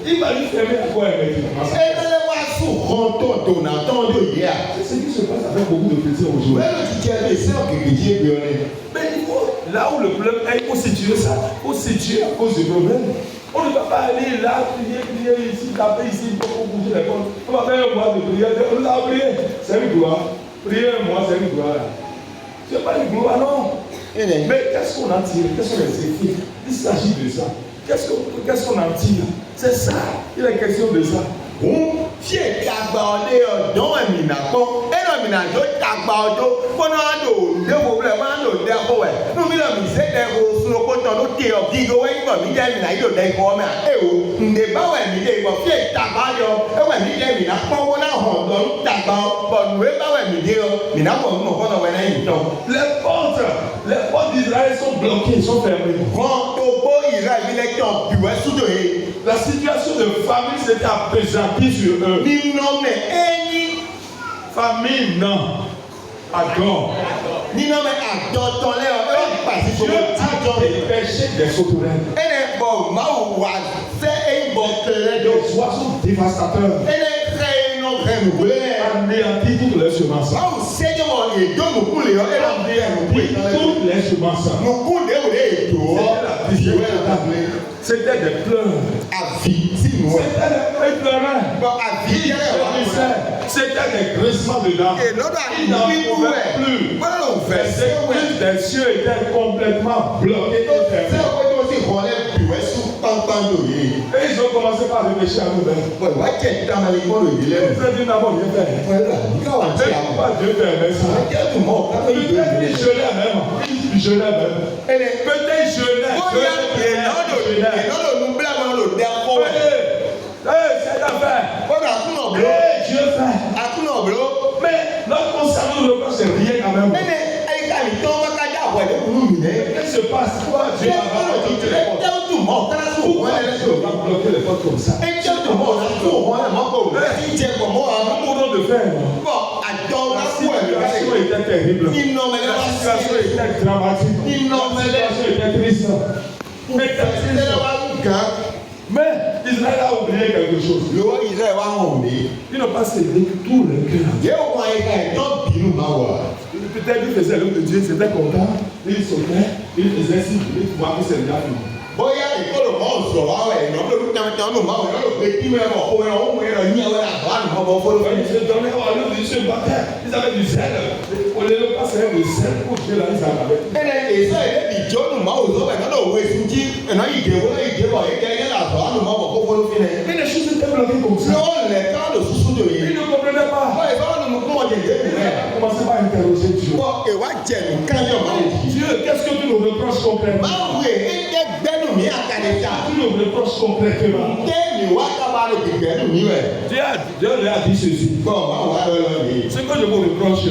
Il va lui fermer à quoi hermétiquement. Et là, les voix sous rond, ton entendu hier. C'est ce qui se passe avec beaucoup de chrétiens aujourd'hui. Même si tu as des sœurs qui disent bien. Mais il faut, là où le problème est, il faut situer ça. Il faut situer à cause du problème. On ne va pas aller là, prier ici, taper ici, pour bouger les portes. On va faire un mois de prière. On va prier. C'est une gloire. Prier un mois, c'est une gloire. Ce n'est pas une gloire, non. Mais qu'est-ce qu'on en tire? Qu'est-ce qu'on les écrit? Il s'agit de ça. Qu'est-ce qu'on en tire? C'est ça. Il est question de ça. Si tu as gardé dans un minako, et le minajo t'a gardé, pendant deux problèmes, nous avons mis des roses sur le côté de l'autre, qui doit être mis des minajo des hommes, et où nous devons mis des hommes, qui est tabac, et où mis des minako, on a honte, tabac, bon, nous devons mis des minako, nous avons mis les portes d'Israël sont bloquées, sont fermées. Quand au beau Israël, il est en puissance sous de la situation de famille s'était appesantie sur eux. Famille, non. Adore. Dieu a dépêché des sauterelles. Des oiseaux dévastateurs. Anéantit toutes les semences. Toutes les semences. C'était des pleurs. C'était des pleurs. C'était des grincements dedans. Il n'en pouvait plus. Les cieux étaient complètement bloqués. Et ils ont commencé par réfléchir à nous-mêmes. Ils ont dit d'abord, Dieu fait. Pourquoi Dieu fait ça? Peut-être il gelait même. Il gelait même. Peut-être il gelait. C'est l'affaire. Dieu fait. Mais notre concernant le corps, c'est rien quand même. Qu'est-ce qui se passe? Pourquoi Dieu va bloquer les portes comme ça? Comment de faire? La situation était terrible. La situation était dramatique. La situation était triste. Mais Israël a oublié quelque chose. Ils n'ont pas cédé tout le cœur. Peut-être qu'ils faisaient l'œuvre de Dieu, c'était content. Ils sautaient, ils faisaient si ils pouvaient que c'est déjà fini. Ils se battaient, ils avaient du zèle. On les passait du zèle pour Dieu là, ils avaient. Mais les choses étaient bloquées comme ça. Ils ne comprenaient pas. Ils ont commencé par interroger Dieu. Dieu, qu'est-ce que tu nous reproches concrètement? Tu nous reproches concrètement. Dieu lui a dit ceci. Ce que je vous reproche,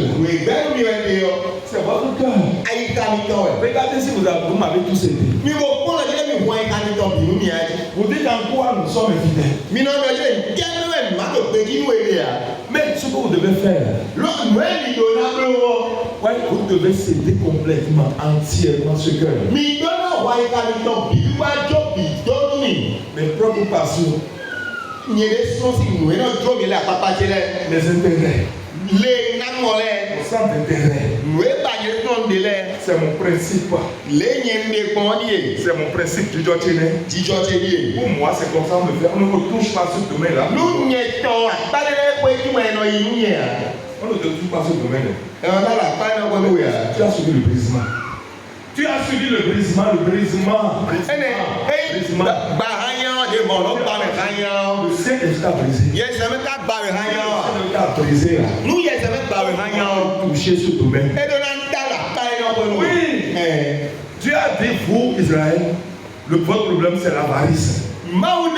c'est votre cœur. Regardez si vous m'avez tous aidé. Vous dites en quoi nous sommes infidèles. Mais ce que vous devez faire, vous devez céder complètement, entièrement ce cœur. Mes propres passions, mes intérêts, mon centre d'intérêt, c'est mon principe. C'est mon principe du Dieu. Pour moi, c'est comme ça on me fait. On ne me touche pas ce domaine-là. On ne touche pas ce domaine-là. Tu as subi le brisement. Tu as subi le brisement. Le ciel est brisé. toucher ce domaine. Oui. Dieu a dit, vous, Israël, votre problème c'est l'avarice. Non,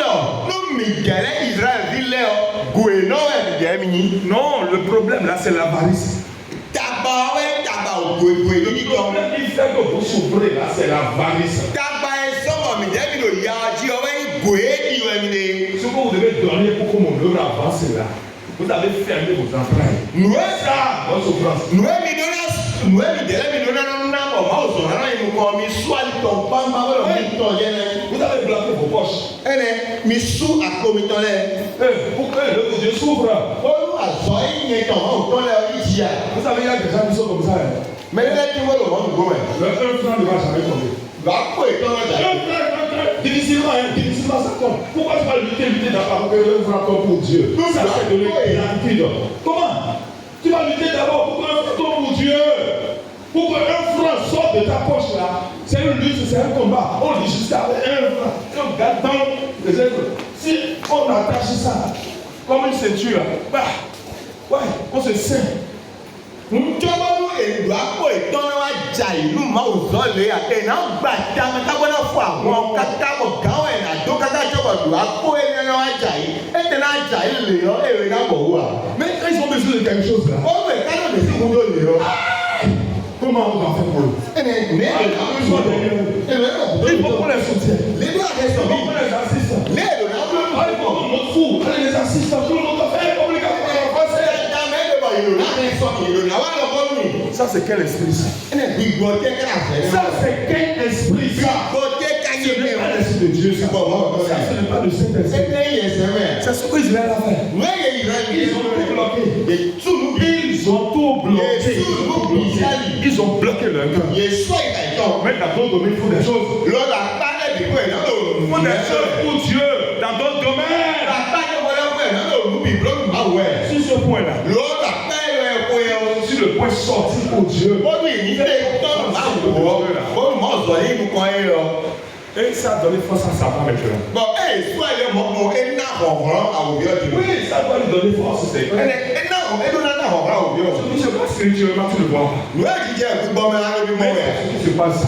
le problème là c'est l'avarice. Le problème qui fait que vous souffrez là c'est l'avarice. Ce que vous devez donner pour que mon œuvre avance là, vous avez fermé vos entrailles. Ça, votre souffrance. Vous avez bloqué vos poches. Pourquoi Dieu souffre? Vous savez, il y a des gens qui sont comme ça. Mais le 1 franc ne va jamais tomber. Difficilement, ça tombe. Pourquoi tu vas lutter d'abord pour un franc tombe pour Dieu? Ça c'est de l'inquiétude. Comment? Tu vas lutter d'abord pour un franc tombe pour Dieu. Pour qu'un franc sorte de ta poche là, c'est une lutte, c'est un combat. On dit juste avec un franc. On garde dans les êtres. Si on attache ça comme une ceinture, bah, ouais, on se sent. Mais quand ils ont besoin de quelque chose là, comment on va faire pour eux? Il faut qu'on les soutienne. Il faut qu'on les assiste. Il faut qu'on notre fou. Allez les assiste. Tout le monde va faire obligatoire. Ça c'est quel esprit ça? Ça c'est quel esprit ça? Ce n'est pas l'esprit de Dieu ça. Ça ce n'est pas le Saint-Esprit. C'est ce que Israël a fait. Ils ont tout bloqué. Ils ont tout bloqué. Ils ont bloqué leur cœur. Mais dans d'autres domaines, il faut des choses. Il faut des choses pour Dieu. Dans d'autres domaines. Sur ce point-là. Sur le point sorti pour Dieu. Et ça a donné force à Satan maintenant. Oui, ça doit lui donner force. C'est pas spirituellement, tu le vois. Ce qui se passe.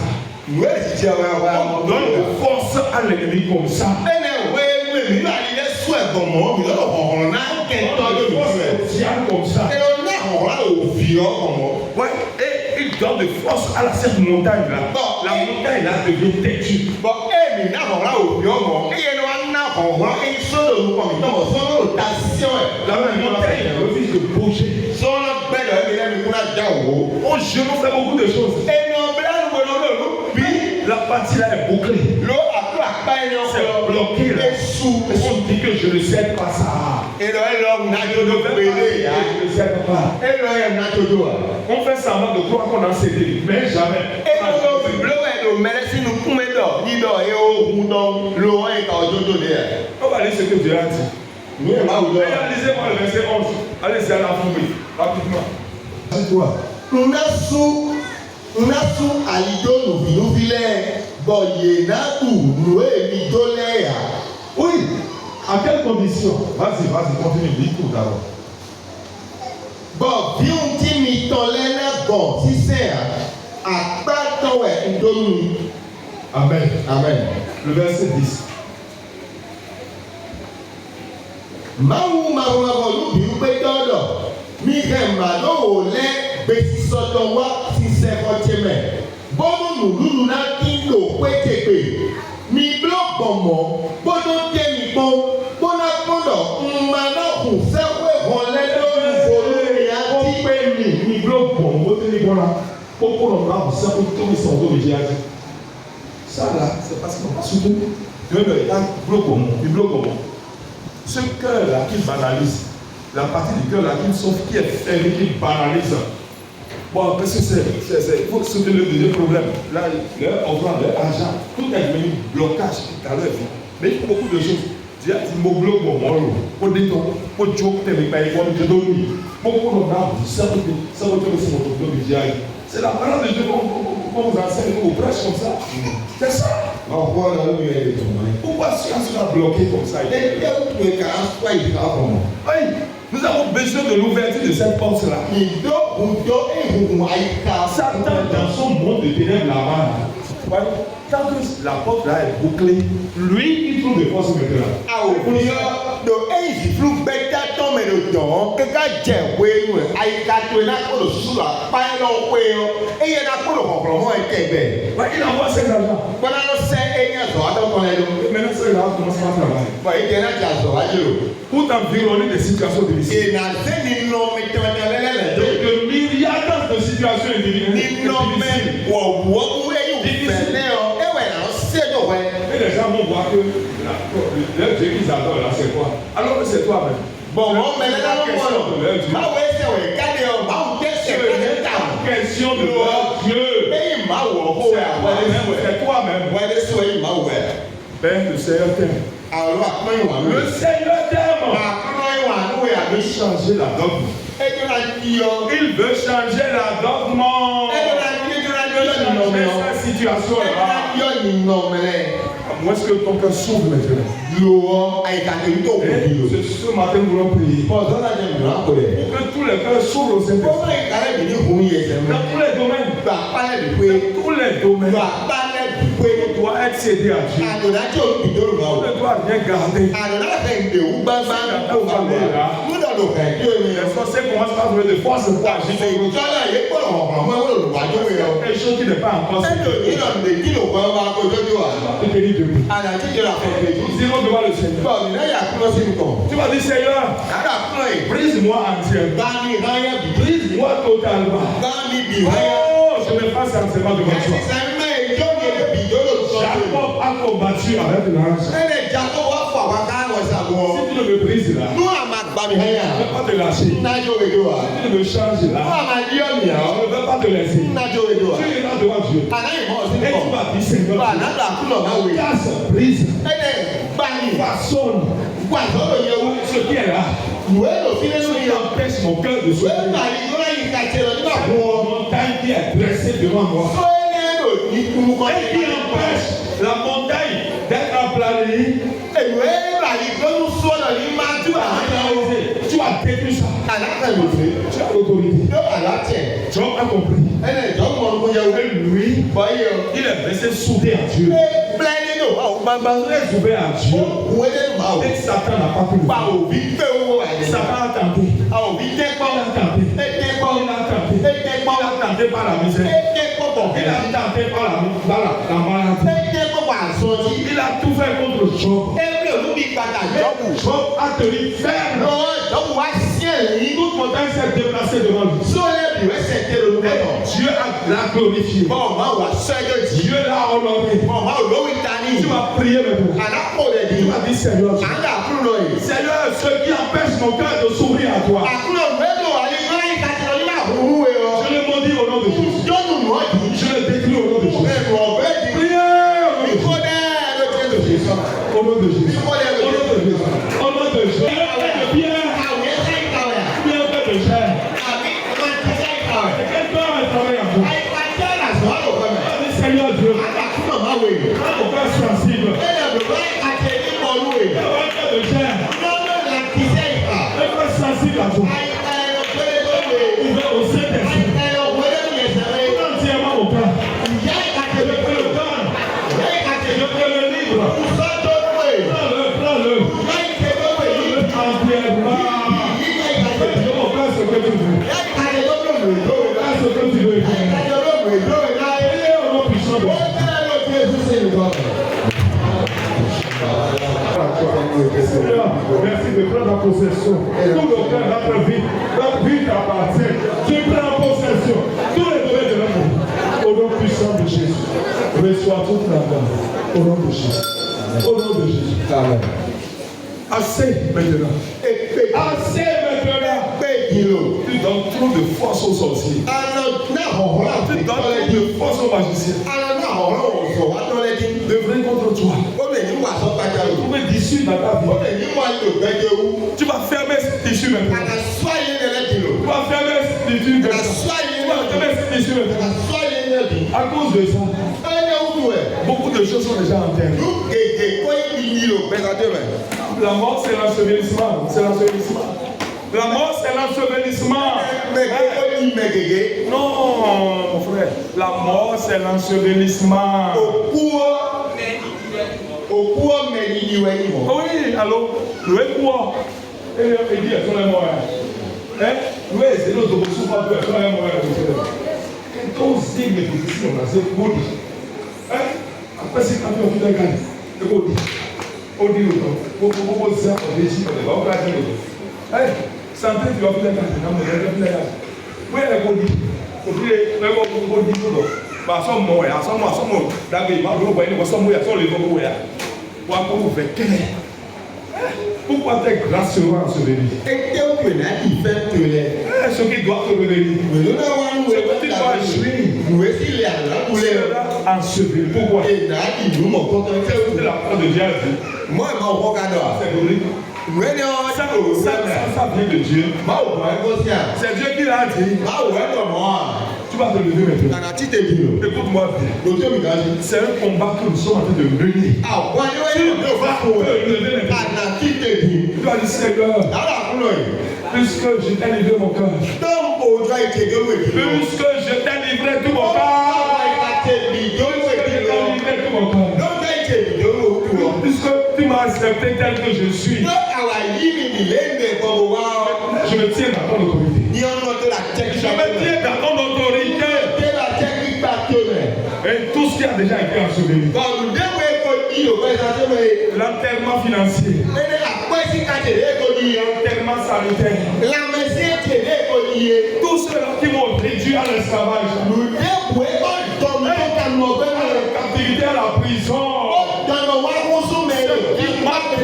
On donne force à l'ennemi comme ça. Comme ça. Ouais, et il donne de force à cette montagne là. La montagne là devient têtue. La montagne refuse de bouger. On genou fait beaucoup de choses. Puis la partie là est bouclée. C'est bloqué là. On dit que je ne sais pas ça. Je ne sais pas. On fait semblant de croire qu'on a cédé, mais jamais. On va lire ce que Dieu a dit. Réalisez-moi le verset 11. Allez-y à la fourmi, rapidement. C'est-toi. Oui. À quelles conditions? Vas-y, continue, dis tout d'abord. Bon, viens un petit mitolène bon, si c'est à part ouais, Amen. Amen. Le verset 10. Maou maou biou pétodo. Mi remado ole besi sotowa si se rotime. Bono nous na kindo kweteke. Mi bloc bomo, bono temi bon, bona kondo, mana ku sewe holedo volume ati Mi bloc bon, bono temi bona. Pourquoi on va vous faire tout le son de Dieu? Ça là, c'est parce qu'on n'a pas soutenu. Dieu le bloc bon. Ce cœur là qui banalise, la partie du cœur là qui est fermé, qui banalise. Bon, parce que il faut soutenir le deuxième problème. Là, on prend l'argent. Tout est devenu blocage tout à l'heure. Mais il faut beaucoup de choses. Dieu a dit, mon bloc, mon mort, pour détendre, pour joke, pour te donner. Beaucoup de gens disent, ça va te laisser mon bloc de Dieu. C'est la parole de Dieu qu'on vous enseigne, qu'on vous prêche comme ça. C'est ça. Pourquoi si on sera bloqué comme ça? Oui. Nous avons besoin de l'ouverture de cette porte-là. Satan, dans son monde de ténèbres là-bas, tant que la porte là est bouclée, lui, il trouve des forces maintenant. Il envoie ses agents. Maintenant, c'est là où commence à travailler. Pour t'environner des situations difficiles. De myriades de situations difficiles. Et les gens vont voir que le Dieu qu'ils adorent là, c'est quoi? Alors que c'est toi-même. Bon, mais là, question de leur Dieu. C'est toi-même. Père, le Seigneur t'aime. Le Seigneur t'aime. Il veut changer la dogme. Il veut changer la dogme. Cette situation-là. Comment est-ce que ton cœur s'ouvre maintenant? Ce matin, nous voulons prier. Pour que tous les cœurs s'ouvrent au Saint-Esprit. Dans tous les domaines. Tu dois être cédé à Dieu. Tu ne dois rien garder. Les sorciers commencent par trouver de force pour agir. Quelque chose qui n'est pas encore fait. Nous irons devant le Seigneur. Tu vas dire, Seigneur, brise-moi entièrement. Brise-moi totalement. Oh, je me passe entièrement devant toi. Jacob a combattu avec l'ange. Si tu ne me brises là, je ne vais pas te lâcher. Si tu ne me changes là, je ne vais pas te laisser. Tu iras devant Dieu. Et tu vas dire, Seigneur, casse, brise, façonne ce qui est là. Ce qui empêche mon cœur de souffrir. La montagne qui est dressée devant moi. Et qui empêche la montagne d'être aplanée. Tu as détruit ça. Tu as l'autorité. Job a compris. Et lui, il est resté soudé à Dieu. Très ouvert à Dieu. Et Satan n'a pas pu le faire. Satan a tenté. Il a tenté par la misère. Il a tenté par la maladie. Il a tout fait contre Job. Job a tenu ferme. Toute montagne s'est déplacée devant lui. Dieu l'a glorifié. Dieu l'a honoré. Tu vas prier maintenant. Tu vas dire, Seigneur, Seigneur, ce qui empêche mon cœur de s'ouvrir à toi, je le maudis au nom de Jésus. Je le détruis au nom de Jésus. Priez au nom de Jésus. Au nom de Jésus. Au nom de Jésus. Seigneur Dieu, mon cœur sensible, mon cœur sensible à toi, ouvert au Saint-Esprit, entièrement mon cœur, je peux le donne, je peux le livre, prends-le, entièrement, mon cœur ce que tu veux, ce que tu veux faire. Seigneur, merci de prendre en possession tout le cœur de notre vie t'appartient. Tu prends en possession tous les domaines de notre vie. Au nom puissant de Jésus, reçois toute la gloire. Au nom de Jésus. Au nom de Jésus. Amen. Assez maintenant. Assez maintenant. Tu donnes trop de force aux sorciers. Tu donnes trop de force aux magiciens. Devrait contre toi. Trouver d'issue dans ta vie. Tu vas fermer cette issue maintenant. Tu vas fermer cette issue maintenant. Tu vas fermer cette issue maintenant. À cause de ça, beaucoup de choses sont déjà enterrées. La mort, c'est l'ensevelissement. C'est l'ensevelissement. La mort, c'est l'ensevelissement. Non, mon frère. La mort, c'est l'ensevelissement. Oui, allô? Le quoi? Et dit, elle est morte. Hein? Oui, c'est l'autre qui souffre un peu. Elle est morte. Quand on se dit, mais c'est bon. Hein? Après, c'est quand on fait un gars. C'est bon. On dit, on va se faire des chiffres. On va dire, hein? Santé, tu vas faire un gars. Non, mais je vais faire un gars. Oui, elle est bonne. On dit, mais on dit, bah, ça moi, ça moi. D'accord, il m'a dit, on va ça moi, ça les vont voir. Pour faire quel est? Pourquoi t'es gracieusement enseveli? Ce qui doit te révéler. Ce que tu dois jouir. Enseveli. Pourquoi? C'est la parole de Dieu. C'est donné. Ça vient de Dieu. C'est Dieu qui l'a dit. Tu vas te lever maintenant. Écoute-moi bien. C'est un combat que nous sommes en train de mener. Tu ne vas pas te lever maintenant. Tu vas dire, Seigneur, puisque je t'ai livré mon cœur, puisque je t'ai livré tout mon cœur, puisque tu m'as accepté tel que je suis, je me tiens dans ton autorité. Je me tiens dans ton autorité. Et tout ce qui a déjà été enseveli. L'enterrement financier. L'enterrement sanitaire. Tous ceux-là qui m'ont réduit à l'esclavage. À la captivité, à la prison.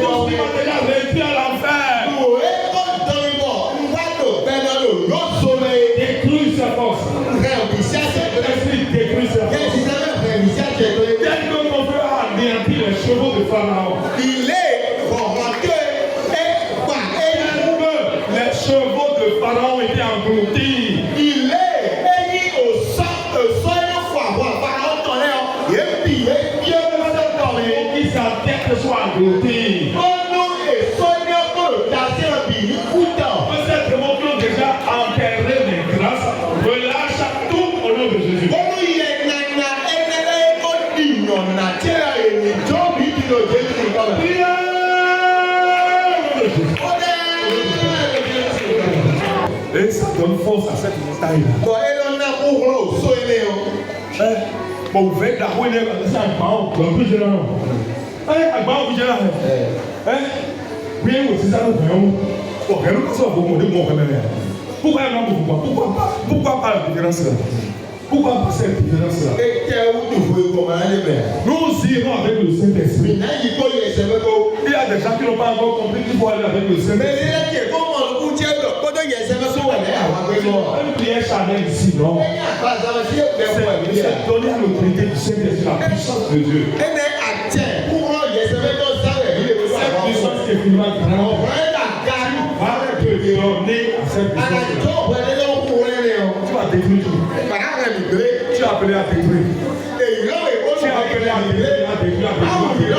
Tout ce qui m'a déjà réduit à l'enfer. Détruis sa force. Détruis sa force. Tel que mon frère a anéanti les chevaux de Pharaon. Les chevaux de Pharaon étaient engloutis. Qui sa tête soit engloutie. Peut-être mon Dieu déjà enterré mes grâces. Relâche tout au nom de Jésus. Et ça donne force à cette montagne. Bon, vous faites la roue, c'est un grand, un peu gênant. Un grand, gênant. Oui, aussi, ça nous fait. Pourquoi pas la différence là? Pourquoi pas cette différence là? Nous irons avec le Saint-Esprit. Il y a des gens qui n'ont pas encore compris qu'il faut aller avec le Saint-Esprit. Une prière charnelle ici, non? C'est donner à l'autorité du Saint-Esprit la puissance de Dieu. Cette puissance qui est finalement grande. Va te donner à cette puissance. Tu vas détruire tout. Tu es appelé à détruire. Tu es appelé à détruire.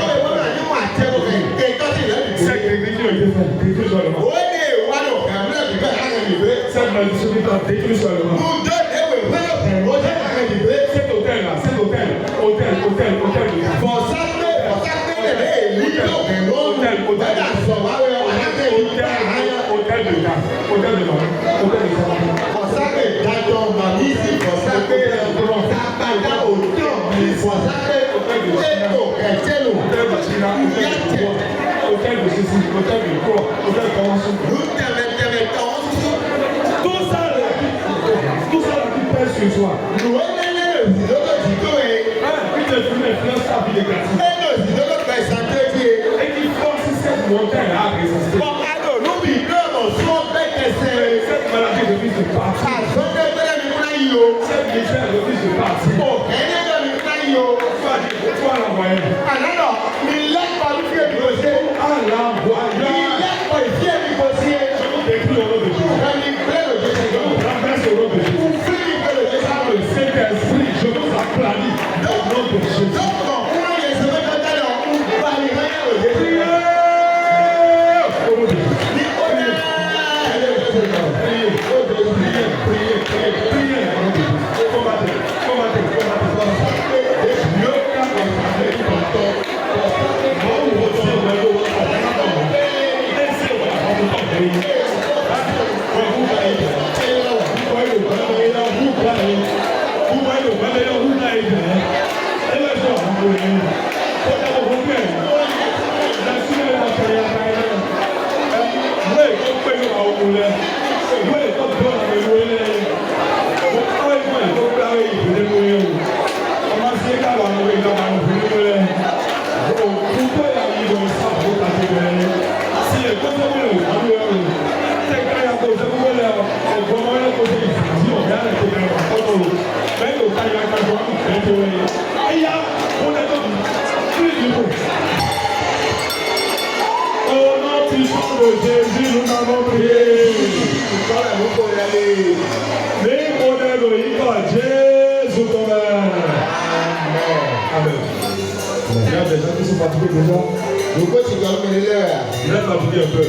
Cette écriture a été faite. Détruis seulement. Cette malédiction qui t'a détruit seulement. Cet hôtel là, cet hôtel. Tout ça qui pèse sur soi. Qui te influence ta vie négative. Et qui force cette montagne à résister. Cette maladie refuse de partir. Cette misère refuse de partir. Tu vas l'envoyer. Je vous décris au nom de Jésus. Je vous renverse au nom de Jésus. Le Saint-Esprit, je vous applaudis au nom de Jésus. de Jésus, nous avons prié. Les modèles de Jésus t'aime. Amen. Il y a des gens qui sont fatigués déjà. Vous êtes fatigué un peu.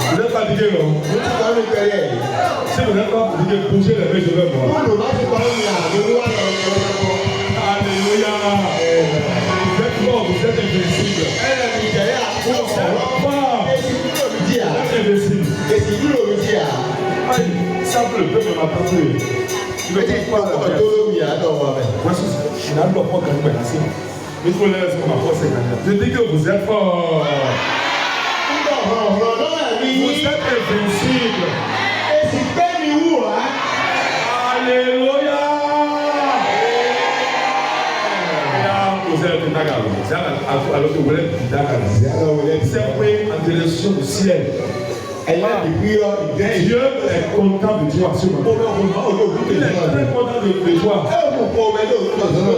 Vous êtes fatigué, non? Si vous n'êtes pas fatigué, bougez les mains, je vais voir. Alléluia. Vous êtes mort, vous êtes invincible. Vous êtes invincible. Aïe, ça peut le peuple m'a pas plu. Je vais dire quoi là? Voici, je n'ai pas de quoi quand même. Il faut laisser ma force. Je dis que vous êtes fort. Vous êtes invincible. Alléluia. Vous êtes d'accord. Alors que vous êtes d'accord. C'est un peu en direction du ciel. Dieu est content de toi. Il est très content de toi.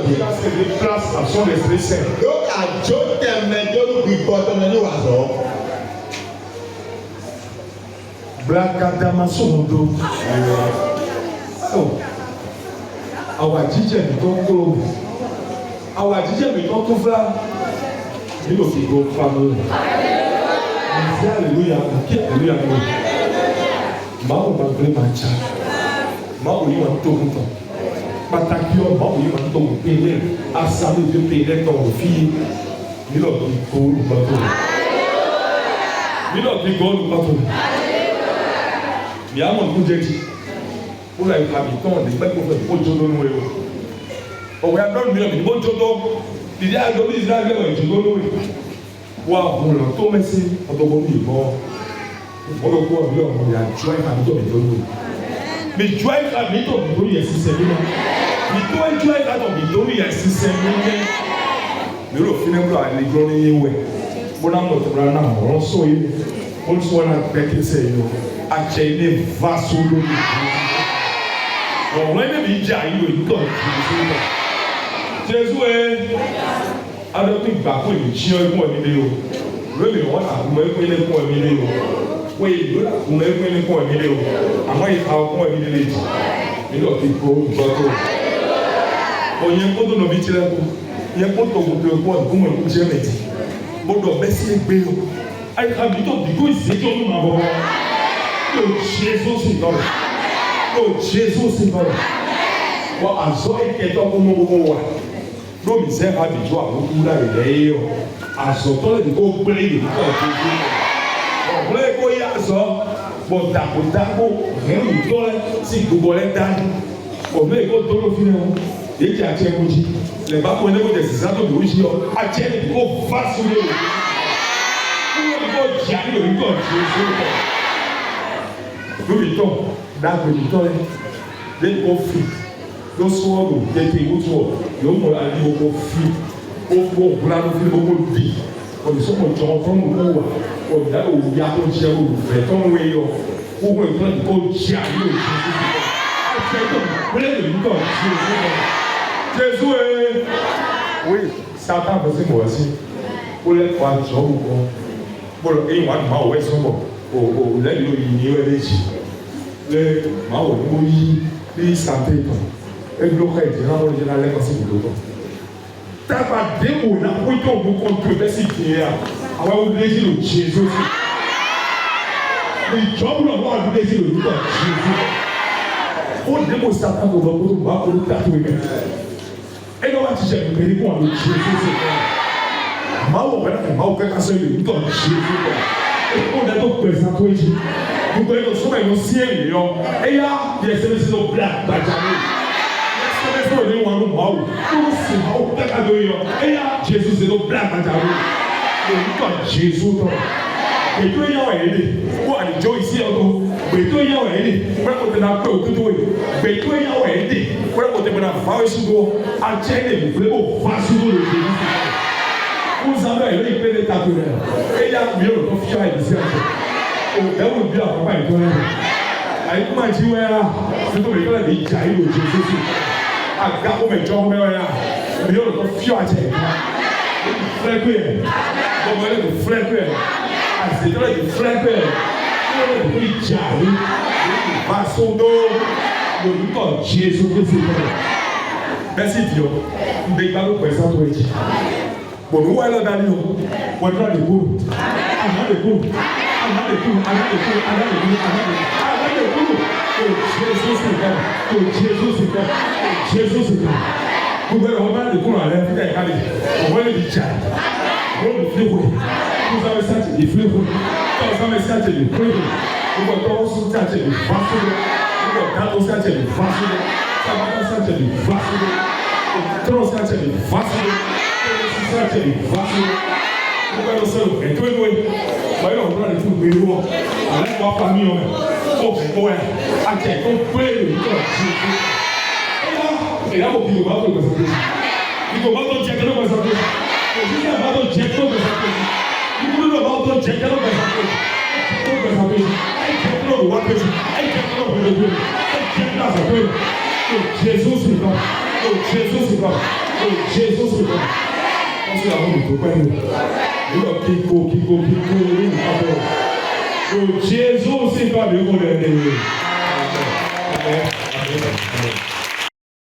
Il a ses places à son esprit saint. Blakadama sondo. Our teacher mi tó kúrò. Our teacher mi tó tún fúlá. Nínú ìgbò family. Ìsí hallelujah kí hallelujah mi. Màá wò máa gbé máa jà. Màá wò yí wọn tó kún tán. Pàtàkì ọ̀ màá wò yí wọn tó kún pélé. Asálù tó pélé tọ̀ òfin. Nínú ìgbò olùkọ́tò. Nínú ìgbò olùkọ́tò. Il y a un coup de dit pour les habitants, les mecs qui font des potes de nous. On va dans le milieu, mais bon, il y a un homme Israël qui est nous. Waouh, on l'a tout messi, on doit mourir. Bon, on doit quoi bien, on y a joie habitant de nous. Mais joie habitant de nous, il y a 6 semaines. Mais toi, joie habitant de nous, il y a 6 semaines. Mais le final, les grenouilles, ouais. Bon, on a on soye, on soit là, pété, c'est nous. Achene vaso lórí ọ̀rọ̀ ẹni mi jà yìí lórí tọ̀ Jésù adọ́tún ìgbà fún ìjì ẹ̀kún ẹ̀mí lé o lórí wọn àkùnmọ̀ ẹ̀kún ẹ̀kún ẹ̀mí lé o wọ́n yìí lórí àkùnmọ̀ ẹ̀kún ẹ̀kún ẹ̀mí lé o àmọ́ ìka ọkún ẹ̀mí lé jì nínú ọ̀tí kó gbọ́dọ̀ ọ̀yẹ́ kó tó nọ̀bí tirẹ̀ kó yẹ kó tó gbogbo ẹ̀kún ẹ̀kún ẹ̀kún jẹ́ mẹ́tì gbọ́dọ̀ bẹ́sí ẹgbẹ́ o àyíká mi tó bí kó ìṣèjọ́ ló máa bọ̀ Oh Jésus c'est bon. Oh Jésus c'est bon. Wa azo eketo komo wa. Do mi se ha bi jo aboku la ile yo. Azo to le ko gbe ni ko Jésus. O ble ko ya so. Bo da ko re mi to le si gbogbo le dan. O ble ko to lo fine o. E ti a che moji. Le ba ko ne ko de sa to bi o ji o. A che ni ko fa su le. Ko ja ni o ko Jésus. Lórí tán dàgbé nìtọ́ rẹ̀ lẹ́yìn kó fi ló sọ́ọ̀rọ̀ tètè ìwúntúwọ̀ yóò mọ̀ àdìgbò kó fi ó fún òkúra ló fi gbogbo dì ọ̀dùsọ́mọ̀ jọ fún òkú wà ọ̀dà òwúyá tó jẹ́ olùfẹ́ tó ń wé yọ gbogbo ìtọ́ ní kó jẹ́ àyè òṣèlú àti ẹ̀jọ̀ lẹ́yìn nìtọ́ Jésù oui Satan bó sì mọ̀ ẹ́ sí ó lẹ́kọ̀ọ́ àjọ òkú bọ́lọ̀ ẹ̀yìn wà ní máa wẹ̀ sọ́mọ̀ lẹ́yìn lórí ní ẹlẹ́jì lẹ́ máa wọ̀ ní wọ́n yí ní sàǹtẹ̀ ìtàn ẹgbẹ́lọ́kọ̀ ẹ̀jẹ̀ náà wọ́n jẹ́ náà lẹ́kọ̀ọ́ sí ìlú tán. Tábà dẹ́wò náà ó jọ òun kọ́ńtò ẹ̀ bẹ́sì kì í yà àwọn olùdíjì ló jí ezó sí. Ìjọba náà wọ́n olùdíjì ló nígbà jí ezó. Ó dẹ́wò sàtàn tó lọ kó tó bá kó tó tàtó ẹ̀mẹ́. Ẹgbẹ́ wa ti jẹ́ ìgbẹ́ nígbà ló jí ezó sí. Máa wọ̀ on a donc présenté ici. Vous pouvez nous sauver nos ciels, et là, il y a des services de black, Jésus c'est nos black, Jésus. Et toi, il y a un aidé. Quoi, les gens ici, mais toi, il y a un aidé. Voilà, on a peu au tout. Mais toi, il y a un aidé. Voilà, on a fait sur l'eau. À tienne, vous voulez au face sur l'eau. Vous avez un peu de tatouage. Et il y a mieux le confiant ici. Oh, là où bien, papa est toi. Aïe, comment tu es là? C'est comme les gars qui jaillent au Jésus. À garde, mais John, mais là. Mieux le confiant à tienne. Frère, quoi? Comment est le frère, quoi? À àṣetọ́lẹ̀ ti flẹ́gbẹ̀ lórí ìjà rí ìbásódó lórúkọ Jésù Kristi náà bẹ́ẹ̀ sì di ọ ndé gbàgbọ́ ẹ̀sán tó ẹ̀jì bọ̀dọ̀ wáyé lọ́dà ni o wọ́n dúró àdé kúrò àná lè kúrò àná lè kúrò àná lè kúrò àná lè kúrò àná lè kúrò kò Jésù sì kọ́ kò Jésù sì kọ́ kò Jésù sì kọ́ gbogbo ẹ̀rọ ọba lè kúrò àrẹ fún ẹ̀ka lè ọ̀wọ́ lè di jà wọ́n lè fi wò kó sábẹ́ sáàtì lè fi wò tó sábẹ́ sáàtì lè pé wò gbogbo ọ̀tọ́ sún sáàtì lè fà sódò gbogbo ọ̀tá sáàtì lè fà sódò sábàtà sáàtì lè fà sódò òtítọ́ sáàtì lè fà sódò tó sáàtì lè fà sódò gbogbo ẹ̀rọ sọ̀rọ̀ ẹ̀tọ́ ìwé wọ́n yóò wọ́n lè fún gbé wọ́ àlẹ́ wọ́n fa mí ọ̀rẹ́ ó fọ́ ẹ̀ àjẹ́ tó pé ìròyìn ìyàwó bí yorùbá tó gbèsè pé ìgbòho tó jẹ kẹlẹ gbèsè pé òṣìṣẹ́ àbá tó jẹ kẹlẹ gbèsè pé ìgbòho àbá tó jẹ kẹlẹ gbèsè pé ẹjẹ kẹlẹ wà pé ẹjẹ kẹlẹ wà pé ẹjẹ kẹlẹ wà pé o Jésù sì lọ o Jésù sì lọ o Jésù sì lọ wọ́n sì àwọn olùdókòwò ẹ̀yìn nígbà kíkó orí nǹkan bọ̀ o Jésù sì lọ àbí kò lè dé.